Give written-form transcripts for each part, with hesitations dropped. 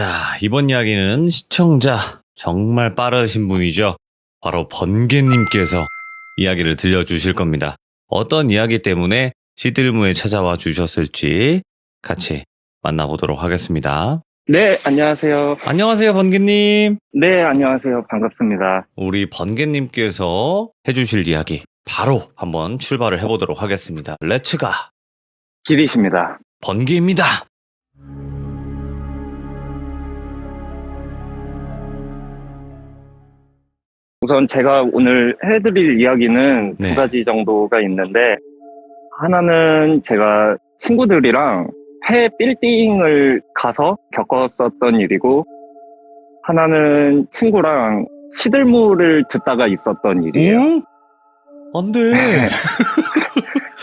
자, 이번 이야기는 시청자 정말 빠르신 분이죠. 바로 번개님께서 이야기를 들려주실 겁니다. 어떤 이야기 때문에 시들무에 찾아와 주셨을지 같이 만나보도록 하겠습니다. 네, 안녕하세요. 안녕하세요, 번개님. 네, 안녕하세요. 반갑습니다. 우리 번개님께서 해주실 이야기 바로 한번 출발을 해보도록 하겠습니다. 렛츠가 길이십니다. 번개입니다. 우선 제가 오늘 해드릴 이야기는 네. 두 가지 정도가 있는데, 하나는 제가 친구들이랑 폐 빌딩을 가서 겪었었던 일이고, 하나는 친구랑 시들무를 듣다가 있었던 일이에요. 응? 안 돼.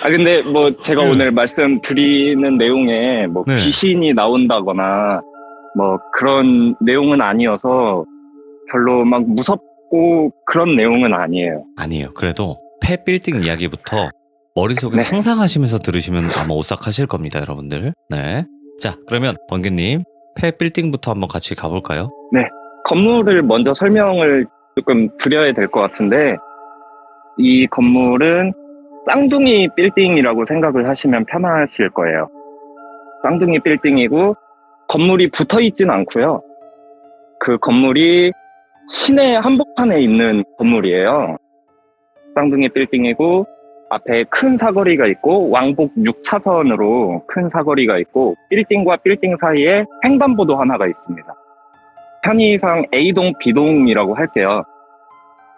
근데 뭐 제가 네. 오늘 말씀드리는 내용에 뭐 네. 귀신이 나온다거나 뭐 그런 내용은 아니어서 별로 막 무섭고 그런 내용은 아니에요. 아니에요. 그래도 폐 빌딩 이야기부터 머릿속에 네. 상상하시면서 들으시면 아마 오싹하실 겁니다, 여러분들. 네. 자, 그러면 번개님 폐 빌딩부터 한번 같이 가볼까요? 건물을 먼저 설명을 조금 드려야 될 것 같은데, 이 건물은 쌍둥이 빌딩이라고 생각을 하시면 편하실 거예요. 쌍둥이 빌딩이고 건물이 붙어 있진 않고요. 그 건물이 시내 한복판에 있는 건물이에요. 쌍둥이 빌딩이고 앞에 큰 사거리가 있고 왕복 6차선으로 큰 사거리가 있고 빌딩과 빌딩 사이에 횡단보도 하나가 있습니다. 편의상 A동, B동이라고 할게요.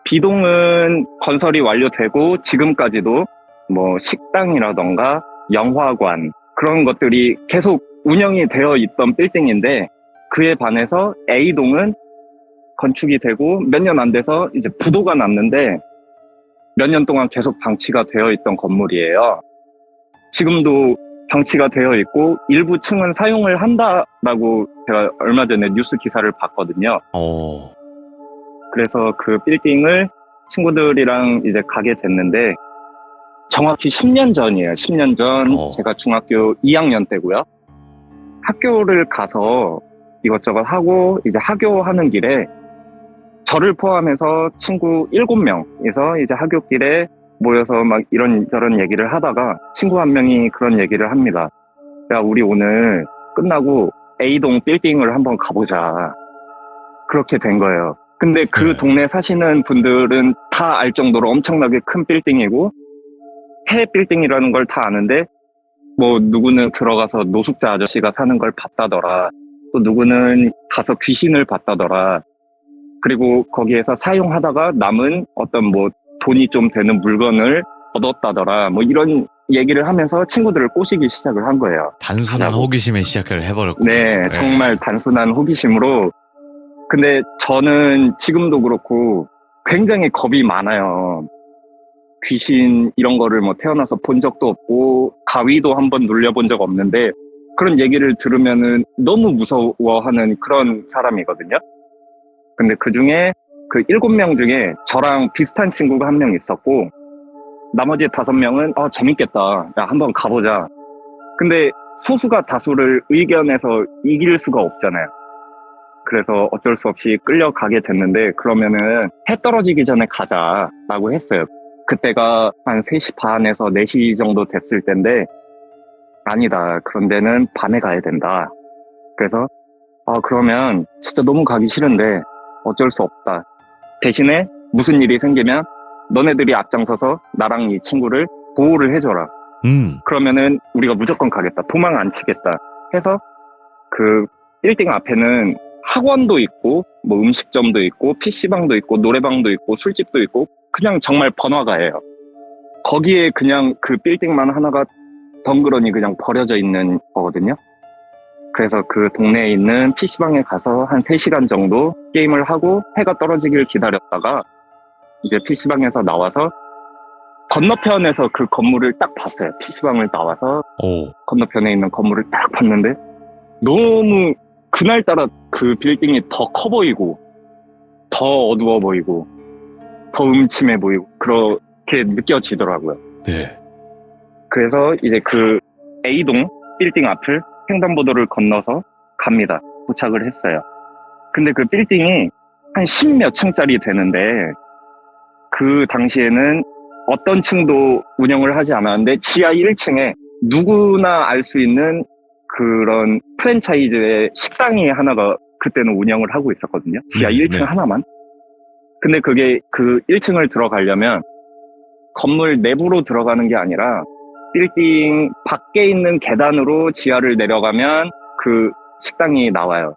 B동은 건설이 완료되고 지금까지도 뭐 식당이라던가 영화관 그런 것들이 계속 운영이 되어 있던 빌딩인데, 그에 반해서 A동은 건축이 되고 몇 년 안 돼서 이제 부도가 났는데 몇 년 동안 계속 방치가 되어 있던 건물이에요. 지금도 방치가 되어 있고 일부 층은 사용을 한다라고 제가 얼마 전에 뉴스 기사를 봤거든요. 그래서 그 빌딩을 친구들이랑 이제 가게 됐는데, 정확히 10년 전이에요. 10년 전 제가 중학교 2학년 때고요. 학교를 가서 이것저것 하고 이제 하교하는 길에 저를 포함해서 친구 7명에서 이제 하교길에 모여서 막 이런저런 얘기를 하다가 친구 한 명이 그런 얘기를 합니다. 야, 우리 오늘 끝나고 A동 빌딩을 한번 가보자. 그렇게 된 거예요. 근데 그 동네 사시는 분들은 다 알 정도로 엄청나게 큰 빌딩이고 폐 빌딩이라는 걸 다 아는데, 뭐 누구는 들어가서 노숙자 아저씨가 사는 걸 봤다더라, 또 누구는 가서 귀신을 봤다더라, 그리고 거기에서 사용하다가 남은 어떤 뭐 돈이 좀 되는 물건을 얻었다더라, 뭐 이런 얘기를 하면서 친구들을 꼬시기 시작을 한 거예요. 단순한 호기심에 시작을 해버렸고. 네, 정말 단순한 호기심으로. 근데 저는 지금도 그렇고 굉장히 겁이 많아요. 귀신 이런 거를 뭐 태어나서 본 적도 없고 가위도 한번 눌려본 적 없는데 그런 얘기를 들으면은 너무 무서워하는 그런 사람이거든요. 근데 그 중에 그 7명 중에 저랑 비슷한 친구가 한 명 있었고, 나머지 5명은 재밌겠다, 야 한번 가보자. 근데 소수가 다수를 의견에서 이길 수가 없잖아요. 그래서 어쩔 수 없이 끌려가게 됐는데, 그러면은 해 떨어지기 전에 가자라고 했어요. 그때가 한 3시 반에서 4시 정도 됐을 텐데, 아니다, 그런 데는 밤에 가야 된다. 그래서 그러면 진짜 너무 가기 싫은데 어쩔 수 없다. 대신에 무슨 일이 생기면 너네들이 앞장서서 나랑 이 친구를 보호를 해줘라. 그러면은 우리가 무조건 가겠다. 도망 안 치겠다. 해서 그 빌딩 앞에는 학원도 있고 뭐 음식점도 있고 PC방도 있고 노래방도 있고 술집도 있고 그냥 정말 번화가예요. 거기에 그냥 그 빌딩만 하나가 덩그러니 그냥 버려져 있는 거거든요. 그래서 그 동네에 있는 PC방에 가서 한 3시간 정도 게임을 하고 해가 떨어지길 기다렸다가 이제 PC방에서 나와서 건너편에서 그 건물을 딱 봤어요. PC방을 나와서 건너편에 있는 건물을 딱 봤는데 너무 그날따라 그 빌딩이 더 커 보이고 더 어두워 보이고 더 음침해 보이고 그렇게 느껴지더라고요. 네. 그래서 이제 그 A동 빌딩 앞을 횡단보도를 건너서 갑니다. 도착을 했어요. 근데 그 빌딩이 한 10몇 층짜리 되는데 그 당시에는 어떤 층도 운영을 하지 않았는데 지하 1층에 누구나 알 수 있는 그런 프랜차이즈의 식당이 하나가 그때는 운영을 하고 있었거든요. 지하 1층 네. 하나만. 근데 그게 그 1층을 들어가려면 건물 내부로 들어가는 게 아니라 빌딩 밖에 있는 계단으로 지하를 내려가면 그 식당이 나와요.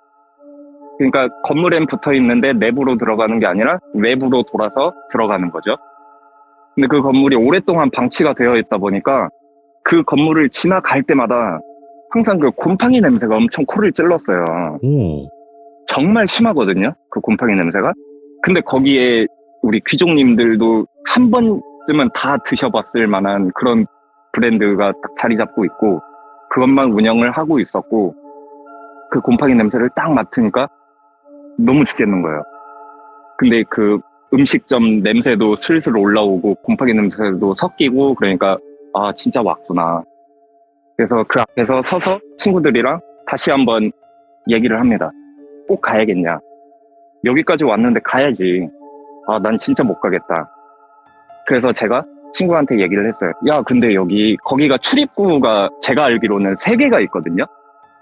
그러니까 건물엔 붙어 있는데 내부로 들어가는 게 아니라 외부로 돌아서 들어가는 거죠. 근데 그 건물이 오랫동안 방치가 되어 있다 보니까 그 건물을 지나갈 때마다 항상 그 곰팡이 냄새가 엄청 코를 찔렀어요. 오. 정말 심하거든요. 그 곰팡이 냄새가. 근데 거기에 우리 귀족님들도 한 번쯤은 다 드셔봤을 만한 그런 브랜드가 딱 자리 잡고 있고 그것만 운영을 하고 있었고 그 곰팡이 냄새를 딱 맡으니까 너무 죽겠는 거예요. 근데 그 음식점 냄새도 슬슬 올라오고 곰팡이 냄새도 섞이고 그러니까 아 진짜 왔구나. 그래서 그 앞에서 서서 친구들이랑 다시 한번 얘기를 합니다. 꼭 가야겠냐. 여기까지 왔는데 가야지. 아, 난 진짜 못 가겠다. 그래서 제가 친구한테 얘기를 했어요. 야, 근데 거기가 출입구가 제가 알기로는 3개가 있거든요.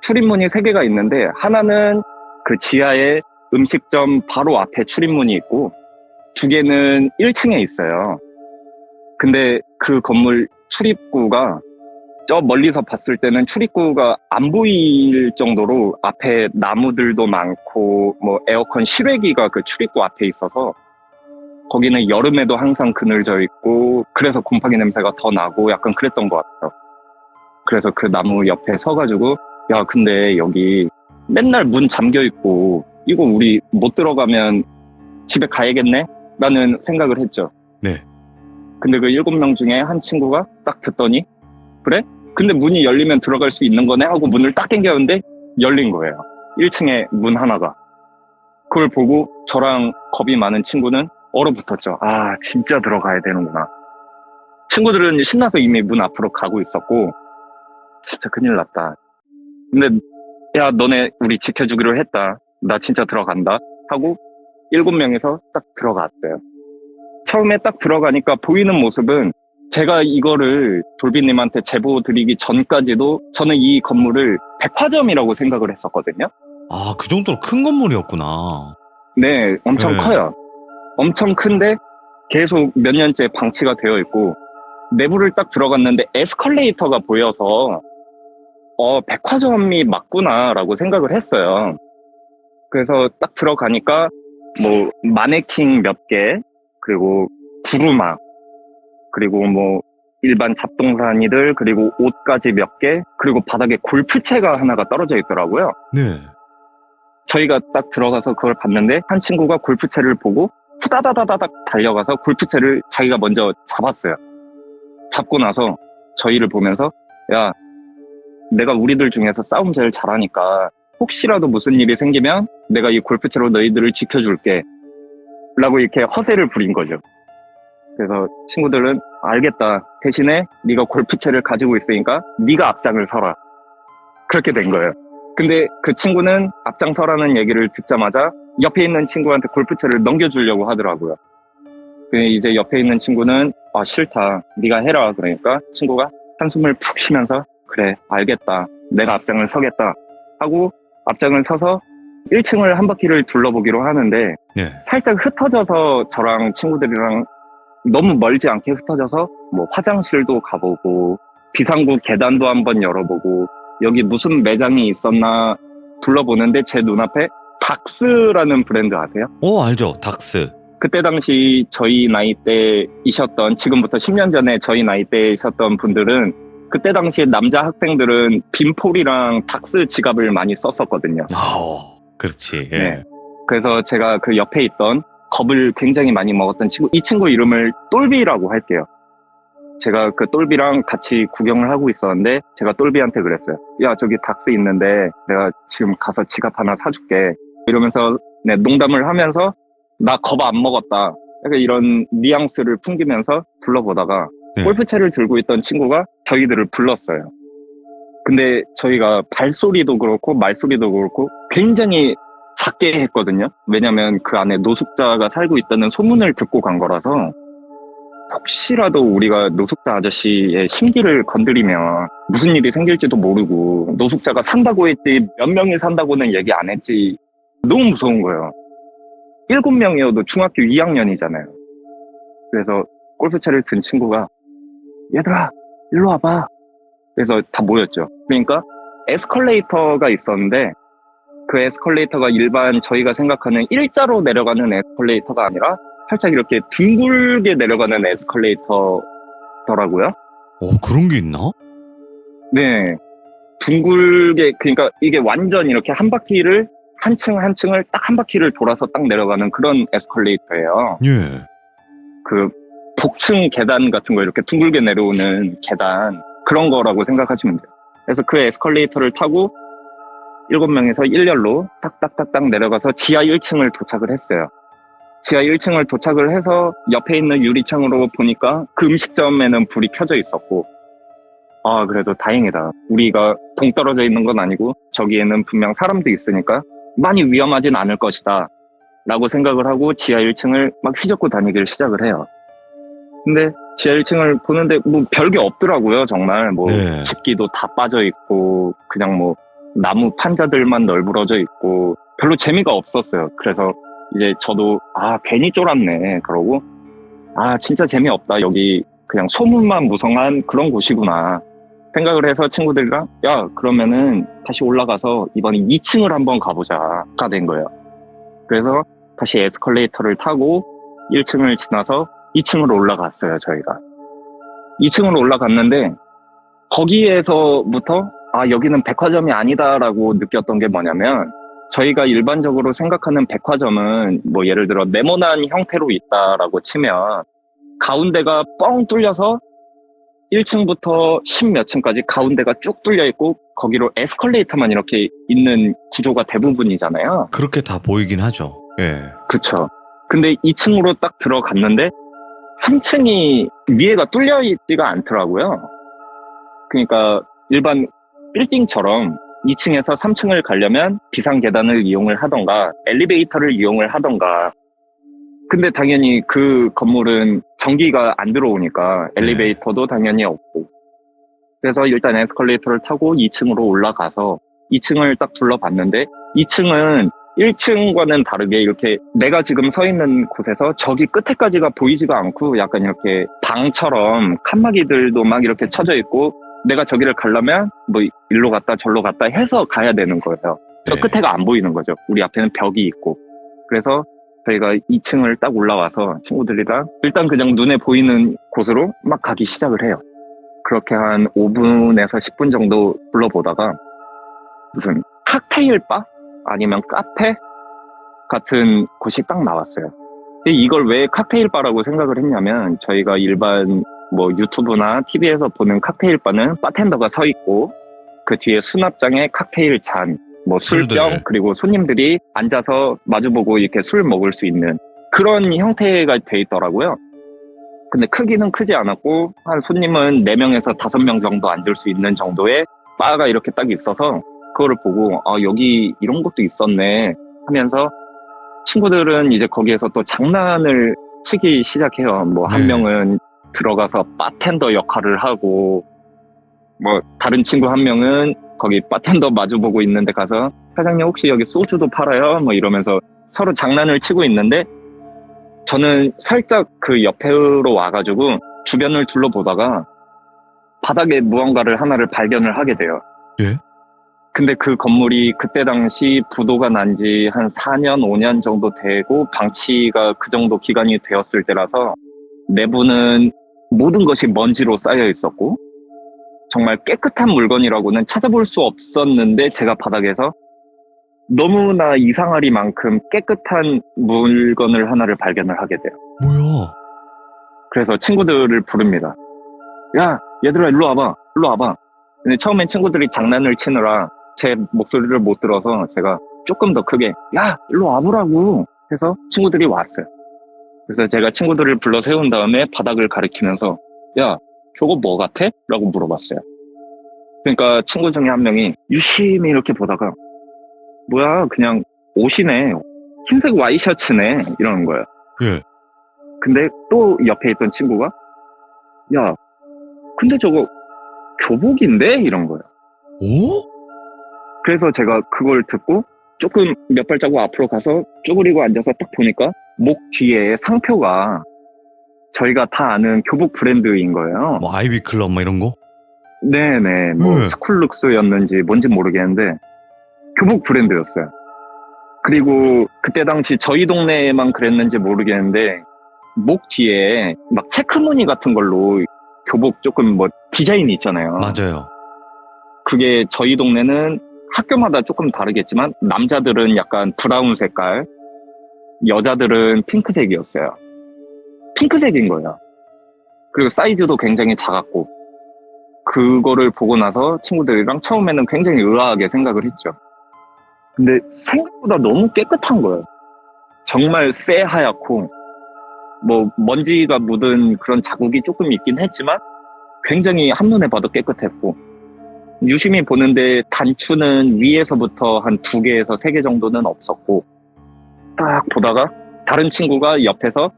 출입문이 3개가 있는데 하나는 그 지하에 음식점 바로 앞에 출입문이 있고 2개는 1층에 있어요. 근데 그 건물 출입구가 저 멀리서 봤을 때는 출입구가 안 보일 정도로 앞에 나무들도 많고 뭐 에어컨 실외기가 그 출입구 앞에 있어서 거기는 여름에도 항상 그늘져 있고 그래서 곰팡이 냄새가 더 나고 약간 그랬던 것 같아요. 그래서 그 나무 옆에 서가지고 야 근데 여기 맨날 문 잠겨 있고 이거 우리 못 들어가면 집에 가야겠네? 라는 생각을 했죠. 네. 근데 그 7명 중에 한 친구가 딱 듣더니 그래? 근데 문이 열리면 들어갈 수 있는 거네? 하고 문을 딱 당겼는데 열린 거예요. 1층에 문 하나가. 그걸 보고 저랑 겁이 많은 친구는 얼어붙었죠. 아 진짜 들어가야 되는구나. 친구들은 신나서 이미 문 앞으로 가고 있었고 진짜 큰일 났다. 근데 야 너네 우리 지켜주기로 했다. 나 진짜 들어간다. 하고 7명이서 딱 들어갔어요. 처음에 딱 들어가니까 보이는 모습은 제가 이거를 돌비님한테 제보 드리기 전까지도 저는 이 건물을 백화점이라고 생각을 했었거든요. 아, 그 정도로 큰 건물이었구나. 네, 엄청 네. 커요. 엄청 큰데 계속 몇 년째 방치가 되어 있고 내부를 딱 들어갔는데 에스컬레이터가 보여서 백화점이 맞구나라고 생각을 했어요. 그래서 딱 들어가니까 뭐 마네킹 몇 개, 그리고 구루마, 그리고 뭐 일반 잡동사니들, 그리고 옷까지 몇 개, 그리고 바닥에 골프채가 하나가 떨어져 있더라고요. 네. 저희가 딱 들어가서 그걸 봤는데 한 친구가 골프채를 보고 후다다다닥 달려가서 골프채를 자기가 먼저 잡았어요. 잡고 나서 저희를 보면서 야 내가 우리들 중에서 싸움 제일 잘하니까 혹시라도 무슨 일이 생기면 내가 이 골프채로 너희들을 지켜줄게 라고 이렇게 허세를 부린 거죠. 그래서 친구들은 알겠다. 대신에 네가 골프채를 가지고 있으니까 네가 앞장을 서라. 그렇게 된 거예요. 근데 그 친구는 앞장서라는 얘기를 듣자마자 옆에 있는 친구한테 골프채를 넘겨주려고 하더라고요. 근데 이제 옆에 있는 친구는 아 싫다. 네가 해라. 그러니까 친구가 한숨을 푹 쉬면서 그래 알겠다. 내가 앞장을 서겠다. 하고 앞장을 서서 1층을 한 바퀴를 둘러보기로 하는데 네. 살짝 흩어져서 저랑 친구들이랑 너무 멀지 않게 흩어져서 뭐 화장실도 가보고 비상구 계단도 한번 열어보고 여기 무슨 매장이 있었나 둘러보는데 제 눈앞에 닥스라는 브랜드 아세요? 알죠. 닥스. 그때 당시 저희 나이대이셨던 지금부터 10년 전에 저희 나이대이셨던 분들은 그때 당시 남자 학생들은 빈폴이랑 닥스 지갑을 많이 썼었거든요. 그렇지. 예. 네. 그래서 제가 그 옆에 있던 겁을 굉장히 많이 먹었던 친구, 이 친구 이름을 똘비라고 할게요. 제가 그 똘비랑 같이 구경을 하고 있었는데 제가 똘비한테 그랬어요. 야 저기 닥스 있는데 내가 지금 가서 지갑 하나 사줄게. 이러면서 네, 농담을 하면서 나 겁 안 먹었다. 약간 이런 뉘앙스를 풍기면서 둘러보다가 네. 골프채를 들고 있던 친구가 저희들을 불렀어요. 근데 저희가 발소리도 그렇고 말소리도 그렇고 굉장히 작게 했거든요. 왜냐면 그 안에 노숙자가 살고 있다는 소문을 듣고 간 거라서 혹시라도 우리가 노숙자 아저씨의 심기를 건드리면 무슨 일이 생길지도 모르고 노숙자가 산다고 했지 몇 명이 산다고는 얘기 안 했지 너무 무서운 거예요. 7명이어도 중학교 2학년이잖아요. 그래서 골프채를 든 친구가 얘들아 일로 와봐. 그래서 다 모였죠. 그러니까 에스컬레이터가 있었는데 그 에스컬레이터가 일반 저희가 생각하는 일자로 내려가는 에스컬레이터가 아니라 살짝 이렇게 둥글게 내려가는 에스컬레이터더라고요. 그런 게 있나? 네. 둥글게, 그러니까 이게 완전 이렇게 한 바퀴를, 한 층을 딱 한 바퀴를 돌아서 딱 내려가는 그런 에스컬레이터예요. 예. 그 복층 계단 같은 거 이렇게 둥글게 내려오는 계단, 그런 거라고 생각하시면 돼요. 그래서 그 에스컬레이터를 타고 7명에서 일렬로 딱딱딱딱 내려가서 지하 1층을 도착을 했어요. 지하 1층을 도착을 해서 옆에 있는 유리창으로 보니까 그 음식점에는 불이 켜져 있었고, 아, 그래도 다행이다. 우리가 동떨어져 있는 건 아니고 저기에는 분명 사람도 있으니까 많이 위험하진 않을 것이다 라고 생각을 하고 지하 1층을 막 휘젓고 다니기를 시작을 해요. 근데 지하 1층을 보는데 뭐 별게 없더라고요. 정말 뭐 네. 집기도 다 빠져 있고 그냥 뭐 나무 판자들만 널브러져 있고 별로 재미가 없었어요. 그래서 이제 저도 괜히 쫄았네 그러고 진짜 재미없다. 여기 그냥 소문만 무성한 그런 곳이구나 생각을 해서 친구들이랑 야 그러면은 다시 올라가서 이번에 2층을 한번 가보자가 된 거예요. 그래서 다시 에스컬레이터를 타고 1층을 지나서 2층으로 올라갔어요. 저희가 2층으로 올라갔는데 거기에서부터 여기는 백화점이 아니다라고 느꼈던 게 뭐냐면 저희가 일반적으로 생각하는 백화점은 뭐 예를 들어 네모난 형태로 있다라고 치면 가운데가 뻥 뚫려서 1층부터 10몇 층까지 가운데가 쭉 뚫려 있고 거기로 에스컬레이터만 이렇게 있는 구조가 대부분이잖아요. 그렇게 다 보이긴 하죠. 예. 그쵸. 근데 2층으로 딱 들어갔는데 3층이 위에가 뚫려 있지가 않더라고요. 그러니까 일반 빌딩처럼 2층에서 3층을 가려면 비상계단을 이용을 하던가 엘리베이터를 이용을 하던가 근데 당연히 그 건물은 전기가 안 들어오니까 엘리베이터도 당연히 없고 그래서 일단 에스컬레이터를 타고 2층으로 올라가서 2층을 딱 둘러봤는데 2층은 1층과는 다르게 이렇게 내가 지금 서 있는 곳에서 저기 끝에까지가 보이지가 않고 약간 이렇게 방처럼 칸막이들도 막 이렇게 쳐져 있고 내가 저기를 가려면 뭐 일로 갔다 절로 갔다 해서 가야 되는 거예요. 저 끝에가 안 보이는 거죠. 우리 앞에는 벽이 있고. 그래서 저희가 2층을 딱 올라와서 친구들이랑 일단 그냥 눈에 보이는 곳으로 막 가기 시작을 해요. 그렇게 한 5분에서 10분 정도 불러보다가 무슨 칵테일 바? 아니면 카페? 같은 곳이 딱 나왔어요. 이걸 왜 칵테일 바라고 생각을 했냐면 저희가 일반 뭐 유튜브나 TV에서 보는 칵테일 바는 바텐더가 서 있고 그 뒤에 수납장에 칵테일 잔, 뭐 술병 그리고 손님들이 앉아서 마주보고 이렇게 술 먹을 수 있는 그런 형태가 돼 있더라고요. 근데 크기는 크지 않았고 한 손님은 4명에서 5명 정도 앉을 수 있는 정도의 바가 이렇게 딱 있어서 그거를 보고 여기 이런 것도 있었네 하면서 친구들은 이제 거기에서 또 장난을 치기 시작해요. 뭐 한 명은 들어가서 바텐더 역할을 하고 뭐 다른 친구 한 명은 거기 바텐더 마주보고 있는데 가서 사장님 혹시 여기 소주도 팔아요? 뭐 이러면서 서로 장난을 치고 있는데 저는 살짝 그 옆으로 와가지고 주변을 둘러보다가 바닥에 무언가를 하나를 발견을 하게 돼요. 예? 근데 그 건물이 그때 당시 부도가 난 지 한 4년, 5년 정도 되고 방치가 그 정도 기간이 되었을 때라서 내부는 모든 것이 먼지로 쌓여 있었고 정말 깨끗한 물건이라고는 찾아볼 수 없었는데 제가 바닥에서 너무나 이상하리만큼 깨끗한 물건을 하나를 발견을 하게 돼요. 뭐야? 그래서 친구들을 부릅니다. 야, 얘들아 일로 와봐. 일로 와봐. 근데 처음엔 친구들이 장난을 치느라 제 목소리를 못 들어서 제가 조금 더 크게 야, 일로 와보라고 해서 친구들이 왔어요. 그래서 제가 친구들을 불러 세운 다음에 바닥을 가리키면서 야, 저거 뭐 같아? 라고 물어봤어요. 그러니까 친구 중에 한 명이 유심히 이렇게 보다가 뭐야 그냥 옷이네. 흰색 와이셔츠네. 이러는 거예요. 예. 근데 또 옆에 있던 친구가 야 근데 저거 교복인데? 이런 거예요. 오? 그래서 제가 그걸 듣고 조금 몇 발자국 앞으로 가서 쭈그리고 앉아서 딱 보니까 목 뒤에 상표가 저희가 다 아는 교복 브랜드인 거예요. 뭐 아이비 클럽 뭐 이런 거? 네네, 뭐 네. 스쿨룩스였는지 뭔지 모르겠는데 교복 브랜드였어요. 그리고 그때 당시 저희 동네에만 그랬는지 모르겠는데 목 뒤에 막 체크무늬 같은 걸로 교복 조금 뭐 디자인이 있잖아요. 맞아요. 그게 저희 동네는 학교마다 조금 다르겠지만 남자들은 약간 브라운 색깔, 여자들은 핑크색이었어요. 핑크색인 거예요. 그리고 사이즈도 굉장히 작았고 그거를 보고 나서 친구들이랑 처음에는 굉장히 의아하게 생각을 했죠. 근데 생각보다 너무 깨끗한 거예요. 정말 새하얗고 뭐 먼지가 묻은 그런 자국이 조금 있긴 했지만 굉장히 한눈에 봐도 깨끗했고 유심히 보는데 단추는 위에서부터 한 2개에서 3개 정도는 없었고 딱 보다가 다른 친구가 옆에서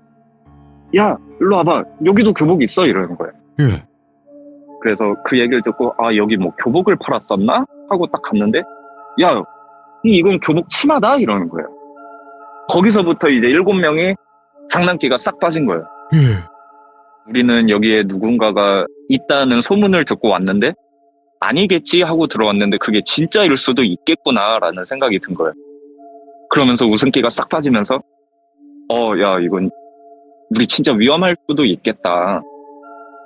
야 일로 와봐 여기도 교복 있어 이러는 거예요. 예. 그래서 그 얘기를 듣고 아 여기 뭐 교복을 팔았었나? 하고 딱 갔는데 야 이건 교복 치마다? 이러는 거예요. 거기서부터 이제 7명이 장난기가 싹 빠진 거예요. 예. 우리는 여기에 누군가가 있다는 소문을 듣고 왔는데 아니겠지 하고 들어왔는데 그게 진짜일 수도 있겠구나라는 생각이 든 거예요. 그러면서 웃음기가 싹 빠지면서 야 이건 우리 진짜 위험할 수도 있겠다.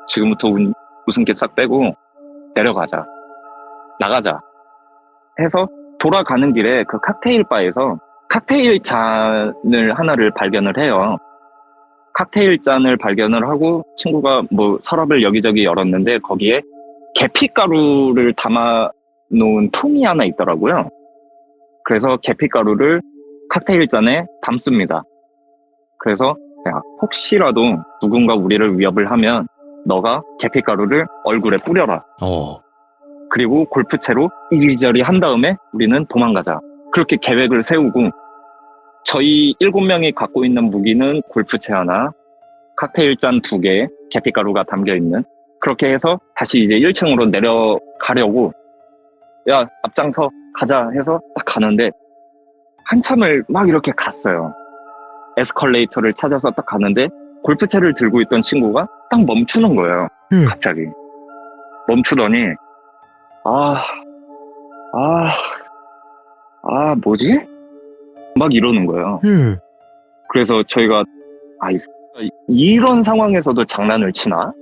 지금부터 웃음기 싹 빼고 내려가자. 나가자. 해서 돌아가는 길에 그 칵테일 바에서 칵테일 잔을 하나를 발견을 해요. 칵테일 잔을 발견을 하고 친구가 뭐 서랍을 여기저기 열었는데 거기에 계피가루를 담아 놓은 통이 하나 있더라고요. 그래서 계피가루를 칵테일 잔에 담습니다. 그래서 야, 혹시라도 누군가 우리를 위협을 하면 너가 계피가루를 얼굴에 뿌려라. 그리고 골프채로 이리저리 한 다음에 우리는 도망가자. 그렇게 계획을 세우고 저희 7명이 갖고 있는 무기는 골프채 하나, 칵테일 잔 2개, 계피가루가 담겨있는 그렇게 해서 다시 이제 1층으로 내려가려고 야 앞장서 가자 해서 딱 가는데 한참을 막 이렇게 갔어요. 에스컬레이터를 찾아서 딱 가는데 골프채를 들고 있던 친구가 딱 멈추는 거예요. 갑자기 멈추더니 뭐지? 막 이러는 거예요. 그래서 저희가 이런 상황에서도 장난을 치나?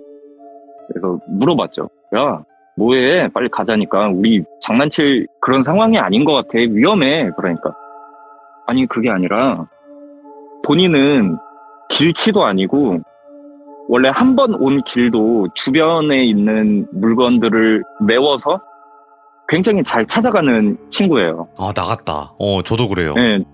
그래서 물어봤죠. 야 뭐해 빨리 가자니까 우리 장난칠 그런 상황이 아닌 것 같아 위험해. 그러니까 아니 그게 아니라 본인은 길치도 아니고 원래 한 번 온 길도 주변에 있는 물건들을 메워서 굉장히 잘 찾아가는 친구예요. 아, 나갔다. 저도 그래요. 네,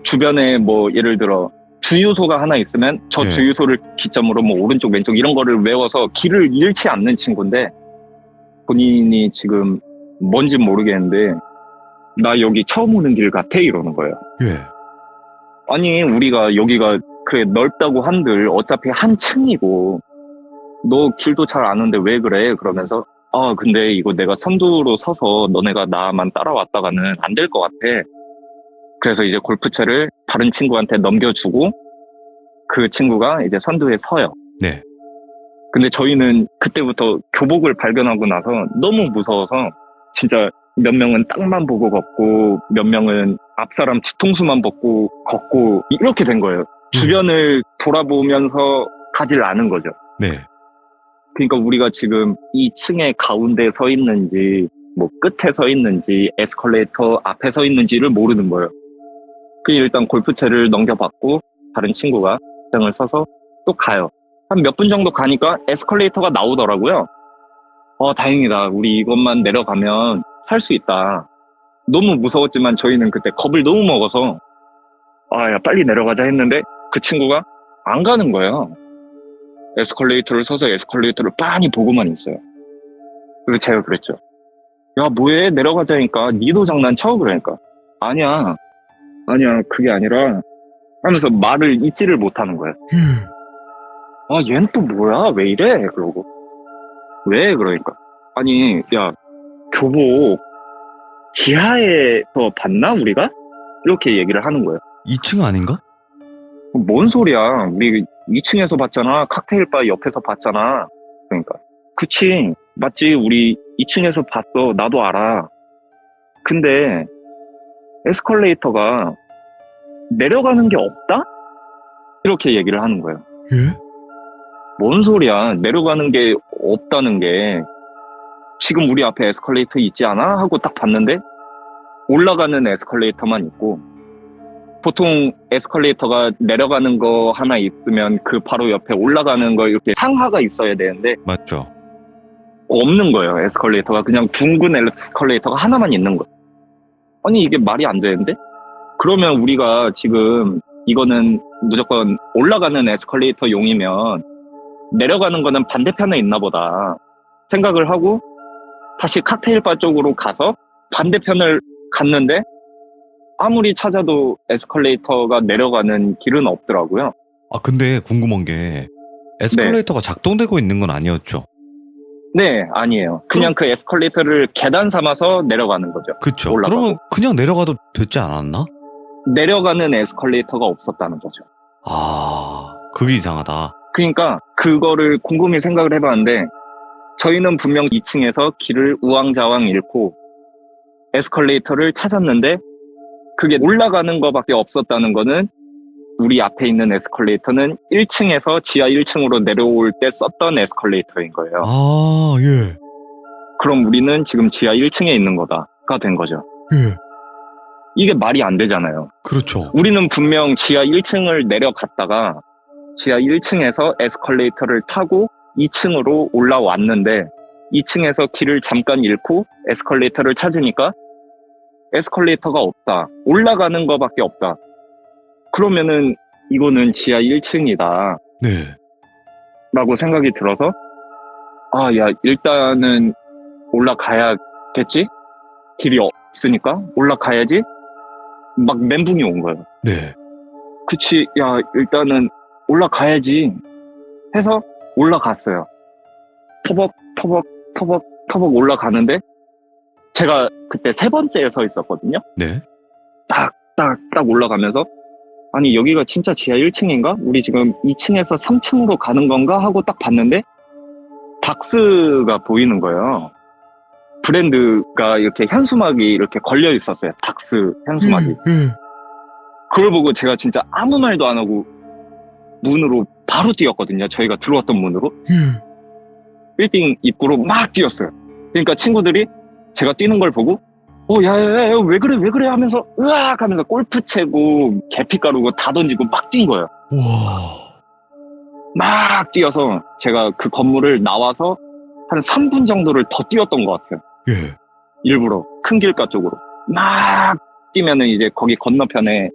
주변에 뭐 예를 들어 주유소가 하나 있으면 저 네. 주유소를 기점으로 뭐 오른쪽 왼쪽 이런 거를 외워서 길을 잃지 않는 친구인데 본인이 지금 뭔지 모르겠는데 나 여기 처음 오는 길 같아 이러는 거예요. 예. 아니 우리가 여기가 그래 넓다고 한들 어차피 한 층이고 너 길도 잘 아는데 왜 그래? 그러면서 근데 이거 내가 선두로 서서 너네가 나만 따라왔다가는 안 될 것 같아. 그래서 이제 골프채를 다른 친구한테 넘겨주고 그 친구가 이제 선두에 서요. 네. 근데 저희는 그때부터 교복을 발견하고 나서 너무 무서워서 진짜 몇 명은 땅만 보고 걷고 몇 명은 앞사람 뒤통수만 벗고 걷고 이렇게 된 거예요. 주변을 돌아보면서 가질 않은 거죠. 네. 그러니까 우리가 지금 이 층의 가운데 서 있는지 뭐 끝에 서 있는지 에스컬레이터 앞에 서 있는지를 모르는 거예요. 일단 골프채를 넘겨받고 다른 친구가 장을 서서 또 가요. 한 몇 분 정도 가니까 에스컬레이터가 나오더라고요. 다행이다. 우리 이것만 내려가면 살 수 있다. 너무 무서웠지만 저희는 그때 겁을 너무 먹어서 야 빨리 내려가자 했는데 그 친구가 안 가는 거예요. 에스컬레이터를 서서 에스컬레이터를 빤히 보고만 있어요. 그래서 제가 그랬죠. 야, 뭐해? 내려가자니까. 니도 장난쳐? 그러니까. 아니야. 그게 아니라 하면서 말을 잊지를 못하는 거야. 아, 얘는 또 뭐야? 왜 이래? 그러고. 왜? 그러니까. 아니, 야, 교복 지하에서 봤나? 우리가? 이렇게 얘기를 하는 거예요. 2층 아닌가? 뭔 소리야? 우리 2층에서 봤잖아. 칵테일바 옆에서 봤잖아. 그러니까. 그치. 맞지. 우리 2층에서 봤어. 나도 알아. 근데 에스컬레이터가 내려가는 게 없다? 이렇게 얘기를 하는 거예요. 예? 뭔 소리야? 내려가는 게 없다는 게 지금 우리 앞에 에스컬레이터 있지 않아? 하고 딱 봤는데 올라가는 에스컬레이터만 있고 보통 에스컬레이터가 내려가는 거 하나 있으면 그 바로 옆에 올라가는 거 이렇게 상하가 있어야 되는데 맞죠. 없는 거예요. 에스컬레이터가 그냥 둥근 에스컬레이터가 하나만 있는 거예요. 아니 이게 말이 안 되는데? 그러면 우리가 지금 이거는 무조건 올라가는 에스컬레이터 용이면 내려가는 거는 반대편에 있나 보다 생각을 하고 다시 칵테일바 쪽으로 가서 반대편을 갔는데 아무리 찾아도 에스컬레이터가 내려가는 길은 없더라고요. 아, 근데 궁금한 게 에스컬레이터가 작동되고 있는 건 아니었죠? 네, 아니에요. 그냥 그 에스컬레이터를 계단 삼아서 내려가는 거죠. 그쵸. 올라가고. 그러면 그냥 내려가도 됐지 않았나? 내려가는 에스컬레이터가 없었다는 거죠. 아, 그게 이상하다. 그러니까 그거를 곰곰이 생각을 해봤는데 저희는 분명 2층에서 길을 우왕좌왕 잃고 에스컬레이터를 찾았는데 그게 올라가는 거밖에 없었다는 거는 우리 앞에 있는 에스컬레이터는 1층에서 지하 1층으로 내려올 때 썼던 에스컬레이터인 거예요. 아, 예. 그럼 우리는 지금 지하 1층에 있는 거다가 된 거죠. 예. 이게 말이 안 되잖아요. 그렇죠. 우리는 분명 지하 1층을 내려갔다가 지하 1층에서 에스컬레이터를 타고 2층으로 올라왔는데 2층에서 길을 잠깐 잃고 에스컬레이터를 찾으니까 에스컬레이터가 없다. 올라가는 거밖에 없다. 그러면은 이거는 지하 1층이다. 네. 라고 생각이 들어서 아, 야, 일단은 올라가야겠지? 길이 없으니까 올라가야지? 막 멘붕이 온 거예요. 네. 그치, 야, 일단은 올라가야지 해서 올라갔어요. 터벅 올라가는데 제가 그때 세 번째에 서 있었거든요. 네. 딱 올라가면서 아니 여기가 진짜 지하 1층인가? 우리 지금 2층에서 3층으로 가는 건가? 하고 딱 봤는데 닥스가 보이는 거예요. 브랜드가 이렇게 현수막이 이렇게 걸려 있었어요. 닥스 현수막이. 그걸 보고 제가 진짜 아무 말도 안 하고 문으로 바로 뛰었거든요. 저희가 들어왔던 문으로. 빌딩 입구로 막 뛰었어요. 그러니까 친구들이 제가 뛰는 걸 보고 야, 왜 그래 하면서 으악 하면서 골프 채고 계피 가루고 다 던지고 막 뛴 거예요. 와. 막 뛰어서 제가 그 건물을 나와서 한 3분 정도를 더 뛰었던 것 같아요. 예. 일부러 큰 길가 쪽으로 막 뛰면은 이제 거기 건너편에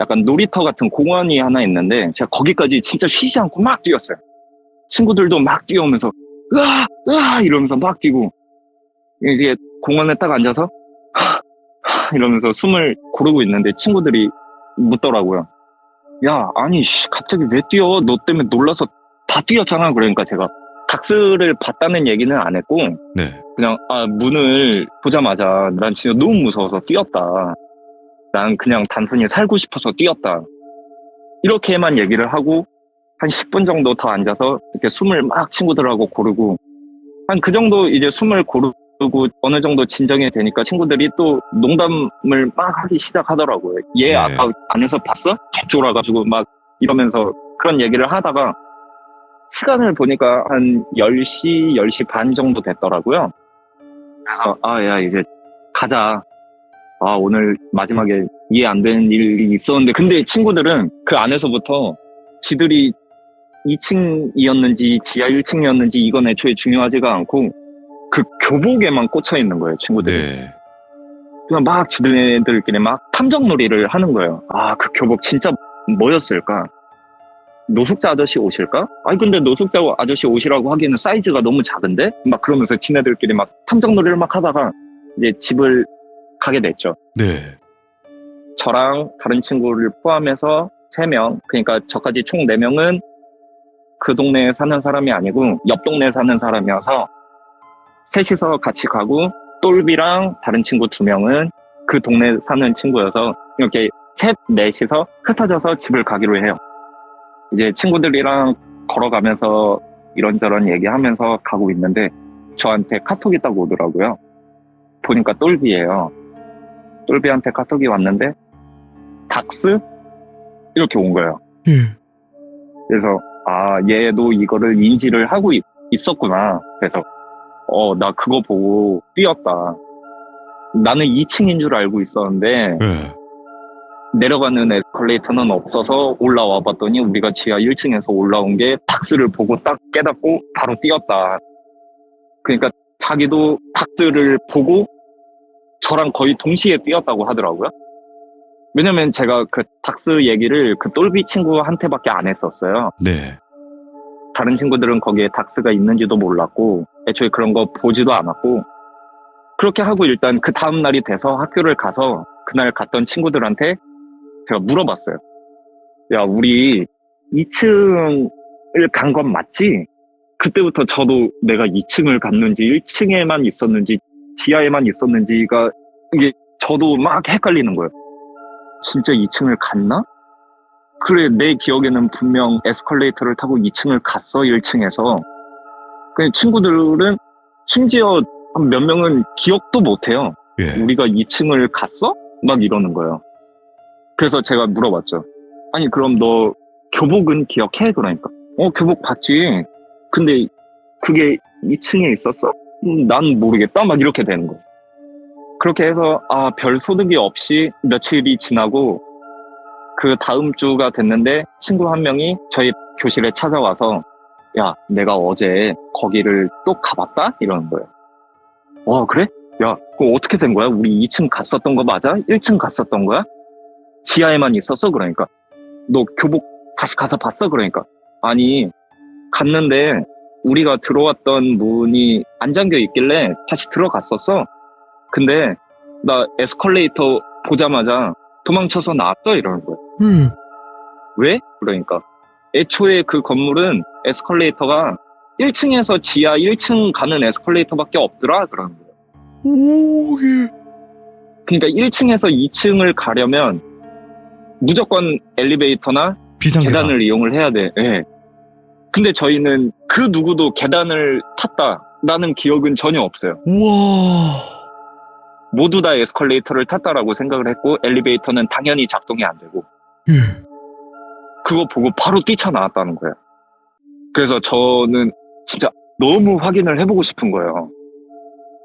약간 놀이터 같은 공원이 하나 있는데 제가 거기까지 진짜 쉬지 않고 막 뛰었어요. 친구들도 막 뛰어오면서 으아 이러면서 막 뛰고 이제 공원에 딱 앉아서 이러면서 숨을 고르고 있는데 친구들이 묻더라고요. 야, 아니 갑자기 왜 뛰어? 너 때문에 놀라서 다 뛰었잖아. 그러니까 제가 닥스를 봤다는 얘기는 안 했고 네. 그냥 문을 보자마자 난 진짜 너무 무서워서 뛰었다. 난 그냥 단순히 살고 싶어서 뛰었다. 이렇게만 얘기를 하고 한 10분 정도 더 앉아서 이렇게 숨을 막 친구들하고 고르고 한 그 정도 이제 숨을 고르고 어느 정도 진정이 되니까 친구들이 또 농담을 막 하기 시작하더라고요. 얘 네. 아까 안에서 봤어? 개쫄아가지고 막 이러면서 그런 얘기를 하다가 시간을 보니까 한 10시, 10시 반 정도 됐더라고요. 그래서 야 이제 가자. 오늘 마지막에 이해 안 되는 일이 있었는데 근데 친구들은 그 안에서부터 지들이 2층이었는지 지하 1층이었는지 이건 애초에 중요하지가 않고 그 교복에만 꽂혀 있는 거예요, 친구들이. 네. 그냥 막 지들끼리 막 탐정놀이를 하는 거예요. 그 교복 진짜 뭐였을까? 노숙자 아저씨 옷일까? 아니 근데 노숙자 아저씨 옷이라고 하기에는 사이즈가 너무 작은데? 막 그러면서 지네들끼리 막 탐정놀이를 막 하다가 이제 집을 가게 됐죠. 네. 저랑 다른 친구를 포함해서 3명, 그러니까 저까지 총 4명은 그 동네에 사는 사람이 아니고 옆 동네에 사는 사람이어서 셋이서 같이 가고, 똘비랑 다른 친구 2명은 그 동네에 사는 친구여서 이렇게 셋, 넷이서 흩어져서 집을 가기로 해요. 이제 친구들이랑 걸어가면서 이런저런 얘기하면서 가고 있는데 저한테 카톡이 딱 오더라고요. 보니까 똘비예요. 똘비한테 카톡이 왔는데 닥스? 이렇게 온 거예요. 예. 그래서 얘도 이거를 인지를 하고 있었구나. 그래서 나 그거 보고 뛰었다. 나는 2층인 줄 알고 있었는데 예. 내려가는 에스컬레이터는 없어서 올라와 봤더니 우리가 지하 1층에서 올라온 게 닥스를 보고 딱 깨닫고 바로 뛰었다. 그러니까 자기도 닥스를 보고 저랑 거의 동시에 뛰었다고 하더라고요. 왜냐면 제가 그 닥스 얘기를 그 똘비 친구한테밖에 안 했었어요. 네. 다른 친구들은 거기에 닥스가 있는지도 몰랐고 애초에 그런 거 보지도 않았고, 그렇게 하고 일단 그 다음 날이 돼서 학교를 가서 그날 갔던 친구들한테 제가 물어봤어요. 야, 우리 2층을 간 건 맞지? 그때부터 저도 내가 2층을 갔는지 1층에만 있었는지 지하에만 있었는지가 이게 저도 막 헷갈리는 거예요. 진짜 2층을 갔나? 그래, 내 기억에는 분명 에스컬레이터를 타고 2층을 갔어, 1층에서. 그 친구들은 심지어 한 몇 명은 기억도 못해요. 예. 우리가 2층을 갔어? 막 이러는 거예요. 그래서 제가 물어봤죠. 아니, 그럼 너 교복은 기억해? 그러니까. 교복 봤지. 근데 그게 2층에 있었어? 난 모르겠다. 막 이렇게 되는 거예요. 그렇게 해서 별 소득이 없이 며칠이 지나고 그 다음 주가 됐는데 친구 한 명이 저희 교실에 찾아와서 야, 내가 어제 거기를 또 가봤다? 이러는 거예요. 그래? 야, 그거 어떻게 된 거야? 우리 2층 갔었던 거 맞아? 1층 갔었던 거야? 지하에만 있었어? 그러니까. 너 교복 다시 가서 봤어? 그러니까. 아니, 갔는데 우리가 들어왔던 문이 안 잠겨 있길래 다시 들어갔었어. 근데 나 에스컬레이터 보자마자 도망쳐서 나왔어? 이러는 거예요. 왜? 그러니까. 애초에 그 건물은 에스컬레이터가 1층에서 지하 1층 가는 에스컬레이터밖에 없더라. 그러는 거예요. 오, 예. 그러니까 1층에서 2층을 가려면 무조건 엘리베이터나 비상계단. 계단을 이용을 해야 돼. 예. 근데 저희는 그 누구도 계단을 탔다라는 기억은 전혀 없어요. 우와. 모두 다 에스컬레이터를 탔다라고 생각을 했고 엘리베이터는 당연히 작동이 안 되고 예. 그거 보고 바로 뛰쳐나왔다는 거예요. 그래서 저는 진짜 너무 확인을 해보고 싶은 거예요.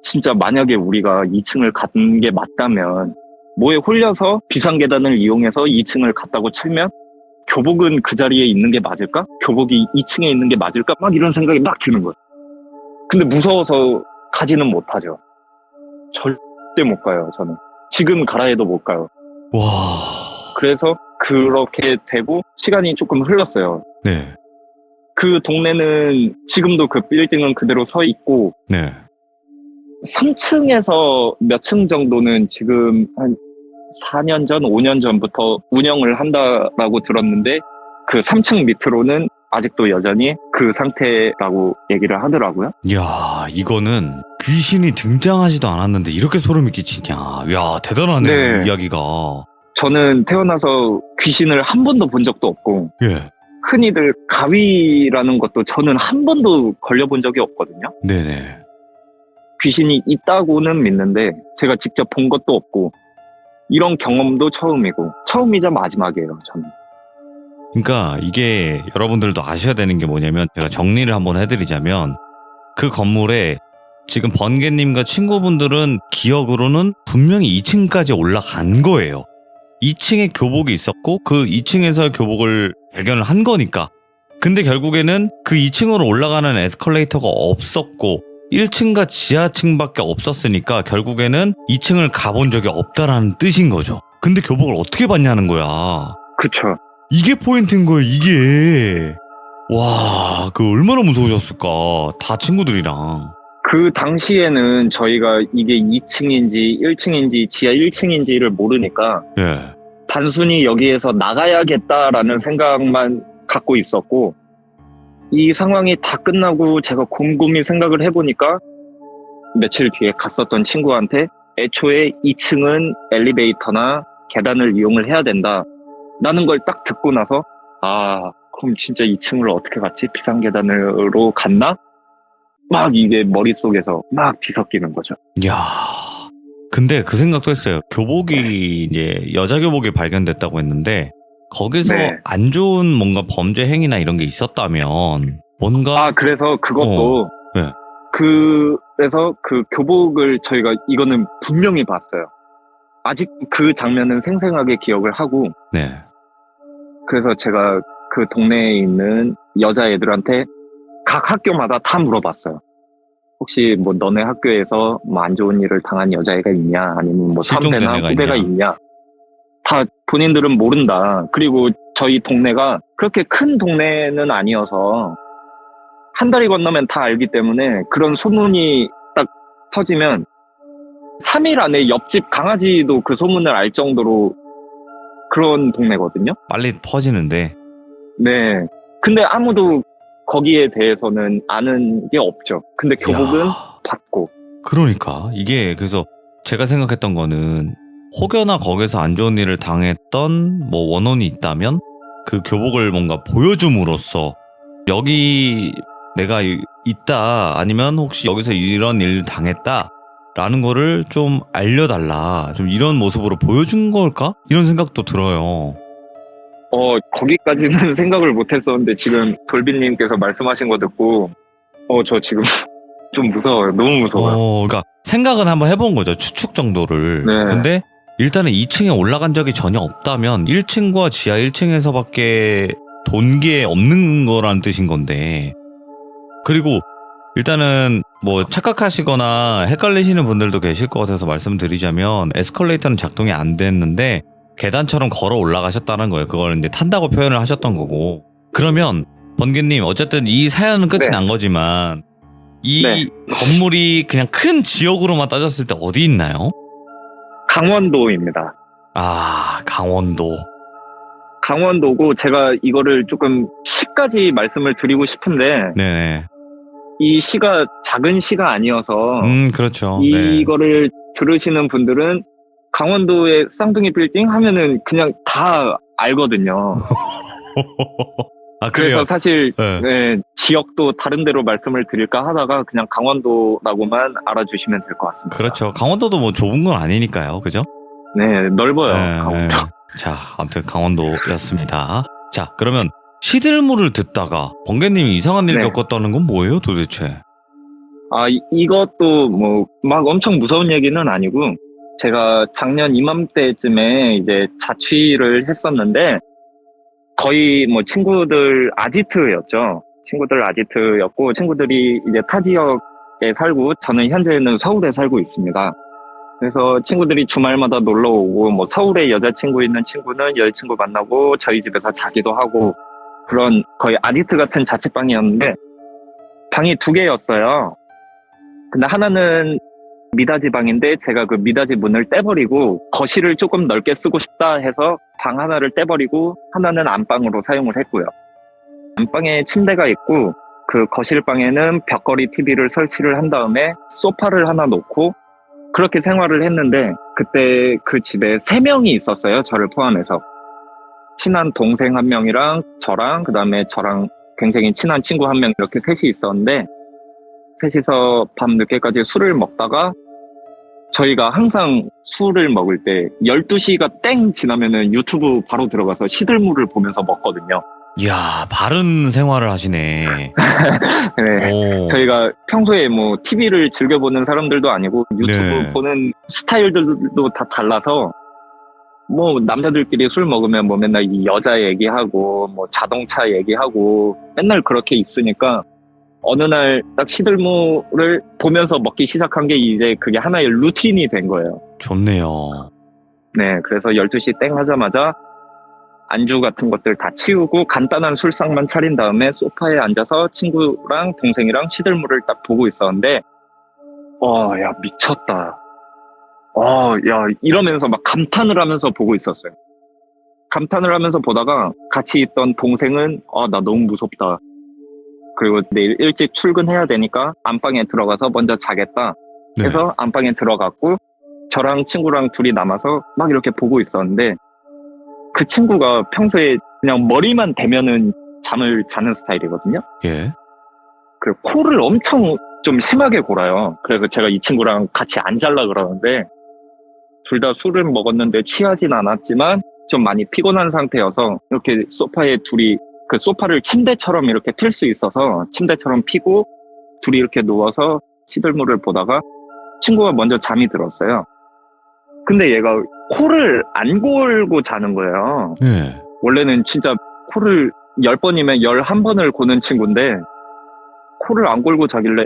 진짜 만약에 우리가 2층을 간 게 맞다면 뭐에 홀려서 비상계단을 이용해서 2층을 갔다고 치면 교복은 그 자리에 있는 게 맞을까? 교복이 2층에 있는 게 맞을까? 막 이런 생각이 막 드는 거예요. 근데 무서워서 가지는 못하죠. 절대 못 가요, 저는. 지금 가라 해도 못 가요. 와. 그래서 그렇게 되고 시간이 조금 흘렀어요. 네. 그 동네는 지금도 그 빌딩은 그대로 서 있고 네. 3층에서 몇 층 정도는 지금 한 4년 전, 5년 전부터 운영을 한다라고 들었는데 그 3층 밑으로는 아직도 여전히 그 상태라고 얘기를 하더라고요. 야, 이거는 귀신이 등장하지도 않았는데 이렇게 소름이 끼치냐. 야, 대단하네요, 네. 이야기가. 저는 태어나서 귀신을 한 번도 본 적도 없고 예. 흔히들 가위라는 것도 저는 한 번도 걸려본 적이 없거든요. 네네. 귀신이 있다고는 믿는데 제가 직접 본 것도 없고 이런 경험도 처음이자 마지막이에요, 저는. 그러니까 이게 여러분들도 아셔야 되는 게 뭐냐면 제가 정리를 한번 해드리자면 그 건물에 지금 번개님과 친구분들은 기억으로는 분명히 2층까지 올라간 거예요. 2층에 교복이 있었고 그 2층에서 교복을 발견을 한 거니까. 근데 결국에는 그 2층으로 올라가는 에스컬레이터가 없었고 1층과 지하층밖에 없었으니까 결국에는 2층을 가본 적이 없다라는 뜻인 거죠. 근데 교복을 어떻게 봤냐는 거야. 그쵸. 이게 포인트인 거예요, 이게. 와, 그 얼마나 무서우셨을까. 다 친구들이랑. 그 당시에는 저희가 이게 2층인지 1층인지 지하 1층인지를 모르니까 예. 단순히 여기에서 나가야겠다라는 생각만 갖고 있었고, 이 상황이 다 끝나고 제가 곰곰이 생각을 해보니까 며칠 뒤에 갔었던 친구한테 애초에 2층은 엘리베이터나 계단을 이용을 해야 된다 라는 걸 딱 듣고 나서, 아, 그럼 진짜 2층을 어떻게 갔지? 비상계단으로 갔나? 막 이게 머릿속에서 막 뒤섞이는 거죠. 야. 근데 그 생각도 했어요. 교복이 이제 여자 교복이 발견됐다고 했는데 거기서 네. 안 좋은 뭔가 범죄 행위나 이런 게 있었다면 뭔가 아, 그래서 그것도 네. 그래서 그 교복을 저희가 이거는 분명히 봤어요. 아직 그 장면은 생생하게 기억을 하고, 네. 그래서 제가 그 동네에 있는 여자애들한테 각 학교마다 다 물어봤어요. 혹시 뭐 너네 학교에서 뭐 안 좋은 일을 당한 여자애가 있냐, 아니면 뭐 실종된 선배나 애가 후배가 있냐. 있냐. 다 본인들은 모른다. 그리고 저희 동네가 그렇게 큰 동네는 아니어서 한 다리 건너면 다 알기 때문에 그런 소문이 딱 터지면 3일 안에 옆집 강아지도 그 소문을 알 정도로 그런 동네거든요. 빨리 퍼지는데 네. 근데 아무도 거기에 대해서는 아는 게 없죠. 근데 교복은 야. 봤고. 그러니까 이게 그래서 제가 생각했던 거는 혹여나 거기서 안 좋은 일을 당했던 뭐 원혼이 있다면 그 교복을 뭔가 보여줌으로써 여기 내가 있다, 아니면 혹시 여기서 이런 일을 당했다 라는 거를 좀 알려달라, 좀 이런 모습으로 보여준 걸까? 이런 생각도 들어요. 거기까지는 생각을 못 했었는데 지금 돌빈님께서 말씀하신 거 듣고 저 지금 좀 무서워요. 너무 무서워요. 그러니까 생각은 한번 해본 거죠. 추측 정도를. 네. 근데 일단은 2층에 올라간 적이 전혀 없다면 1층과 지하 1층에서밖에 돈 게 없는 거라는 뜻인 건데, 그리고 일단은 뭐 착각하시거나 헷갈리시는 분들도 계실 것 같아서 말씀드리자면 에스컬레이터는 작동이 안 됐는데 계단처럼 걸어 올라가셨다는 거예요. 그걸 이제 탄다고 표현을 하셨던 거고. 그러면 번개님, 어쨌든 이 사연은 끝이 네. 난 거지만 이 네. 건물이 그냥 큰 지역으로만 따졌을 때 어디 있나요? 강원도입니다. 아, 강원도. 강원도고 제가 이거를 조금 시까지 말씀을 드리고 싶은데 네. 이 시가 작은 시가 아니어서 그렇죠. 네. 이거를 들으시는 분들은 강원도의 쌍둥이 빌딩 하면은 그냥 다 알거든요. 아, 그래요? 그래서 사실 네. 네, 지역도 다른 데로 말씀을 드릴까 하다가 그냥 강원도라고만 알아주시면 될 것 같습니다. 그렇죠. 강원도도 뭐 좁은 건 아니니까요. 그죠? 네, 넓어요. 네, 강원도. 네. 자, 아무튼 강원도였습니다. 자, 그러면 시들물을 듣다가 번개님이 이상한 일 네. 겪었다는 건 뭐예요, 도대체? 아, 이것도 뭐 막 엄청 무서운 얘기는 아니고 제가 작년 이맘때쯤에 이제 자취를 했었는데 거의 뭐 친구들 아지트였죠. 친구들 아지트였고 친구들이 이제 타 지역에 살고 저는 현재는 서울에 살고 있습니다. 그래서 친구들이 주말마다 놀러 오고 뭐 서울에 여자친구 있는 친구는 여자친구 만나고 저희 집에서 자기도 하고 그런 거의 아지트 같은 자취방이었는데 방이 2개였어요. 근데 하나는 미닫이 방인데 제가 그 미닫이 문을 떼버리고 거실을 조금 넓게 쓰고 싶다 해서 방 하나를 떼버리고 하나는 안방으로 사용을 했고요. 안방에 침대가 있고 그 거실방에는 벽걸이 TV를 설치를 한 다음에 소파를 하나 놓고 그렇게 생활을 했는데 그때 그 집에 3명이 있었어요. 저를 포함해서. 친한 동생 1명이랑 저랑 그다음에 저랑 굉장히 친한 친구 1명 이렇게 셋이 있었는데 셋이서 밤 늦게까지 술을 먹다가 저희가 항상 술을 먹을 때 12시가 땡 지나면은 유튜브 바로 들어가서 시들물을 보면서 먹거든요. 이야, 바른 생활을 하시네. 네. 오. 저희가 평소에 뭐 TV를 즐겨보는 사람들도 아니고 유튜브 네. 보는 스타일들도 다 달라서 뭐 남자들끼리 술 먹으면 뭐 맨날 이 여자 얘기하고 뭐 자동차 얘기하고 맨날 그렇게 있으니까 어느 날 딱 시들물을 보면서 먹기 시작한 게 이제 그게 하나의 루틴이 된 거예요. 좋네요. 네, 그래서 12시 땡 하자마자 안주 같은 것들 다 치우고 간단한 술상만 차린 다음에 소파에 앉아서 친구랑 동생이랑 시들물을 딱 보고 있었는데 야, 미쳤다. 야, 이러면서 막 감탄을 하면서 보고 있었어요. 감탄을 하면서 보다가 같이 있던 동생은, 나 너무 무섭다. 그리고 내일 일찍 출근해야 되니까 안방에 들어가서 먼저 자겠다. 네. 해서 안방에 들어갔고, 저랑 친구랑 둘이 남아서 막 이렇게 보고 있었는데, 그 친구가 평소에 그냥 머리만 대면은 잠을 자는 스타일이거든요. 예. 그 코를 엄청 좀 심하게 골아요. 그래서 제가 이 친구랑 같이 안 잘라 그러는데, 둘 다 술을 먹었는데 취하진 않았지만 좀 많이 피곤한 상태여서 이렇게 소파에 둘이 그 소파를 침대처럼 이렇게 필 수 있어서 침대처럼 피고 둘이 이렇게 누워서 시들물을 보다가 친구가 먼저 잠이 들었어요. 근데 얘가 코를 안 골고 자는 거예요. 예. 원래는 진짜 코를 10번이면 11번을 고는 친구인데 코를 안 골고 자길래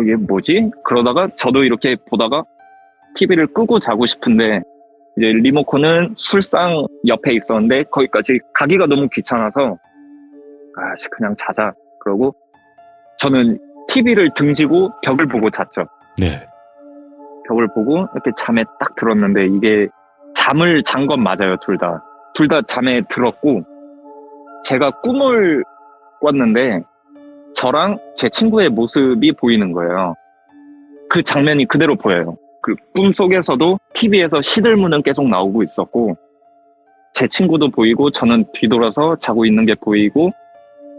얘 뭐지? 그러다가 저도 이렇게 보다가 TV를 끄고 자고 싶은데 이제 리모컨은 술상 옆에 있었는데 거기까지 가기가 너무 귀찮아서 그냥 자자. 그러고 저는 TV를 등지고 벽을 보고 잤죠. 네. 벽을 보고 이렇게 잠에 딱 들었는데 이게 잠을 잔 건 맞아요, 둘 다. 둘 다 잠에 들었고 제가 꿈을 꿨는데 저랑 제 친구의 모습이 보이는 거예요. 그 장면이 그대로 보여요. 그 꿈속에서도 TV에서 시들무는 계속 나오고 있었고 제 친구도 보이고 저는 뒤돌아서 자고 있는 게 보이고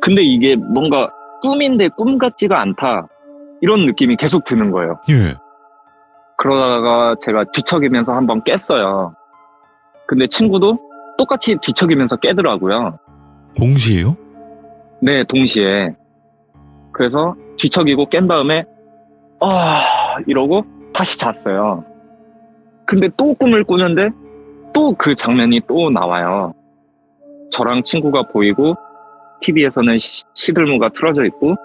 근데 이게 뭔가 꿈인데 꿈 같지가 않다 이런 느낌이 계속 드는 거예요. 예. 그러다가 제가 뒤척이면서 한번 깼어요. 근데 친구도 똑같이 뒤척이면서 깨더라고요. 동시에요? 네, 동시에. 그래서 뒤척이고 깬 다음에 이러고 다시 잤어요. 근데 또 꿈을 꾸는데 또 그 장면이 또 나와요. 저랑 친구가 보이고 TV에서는 시들무가 틀어져 있고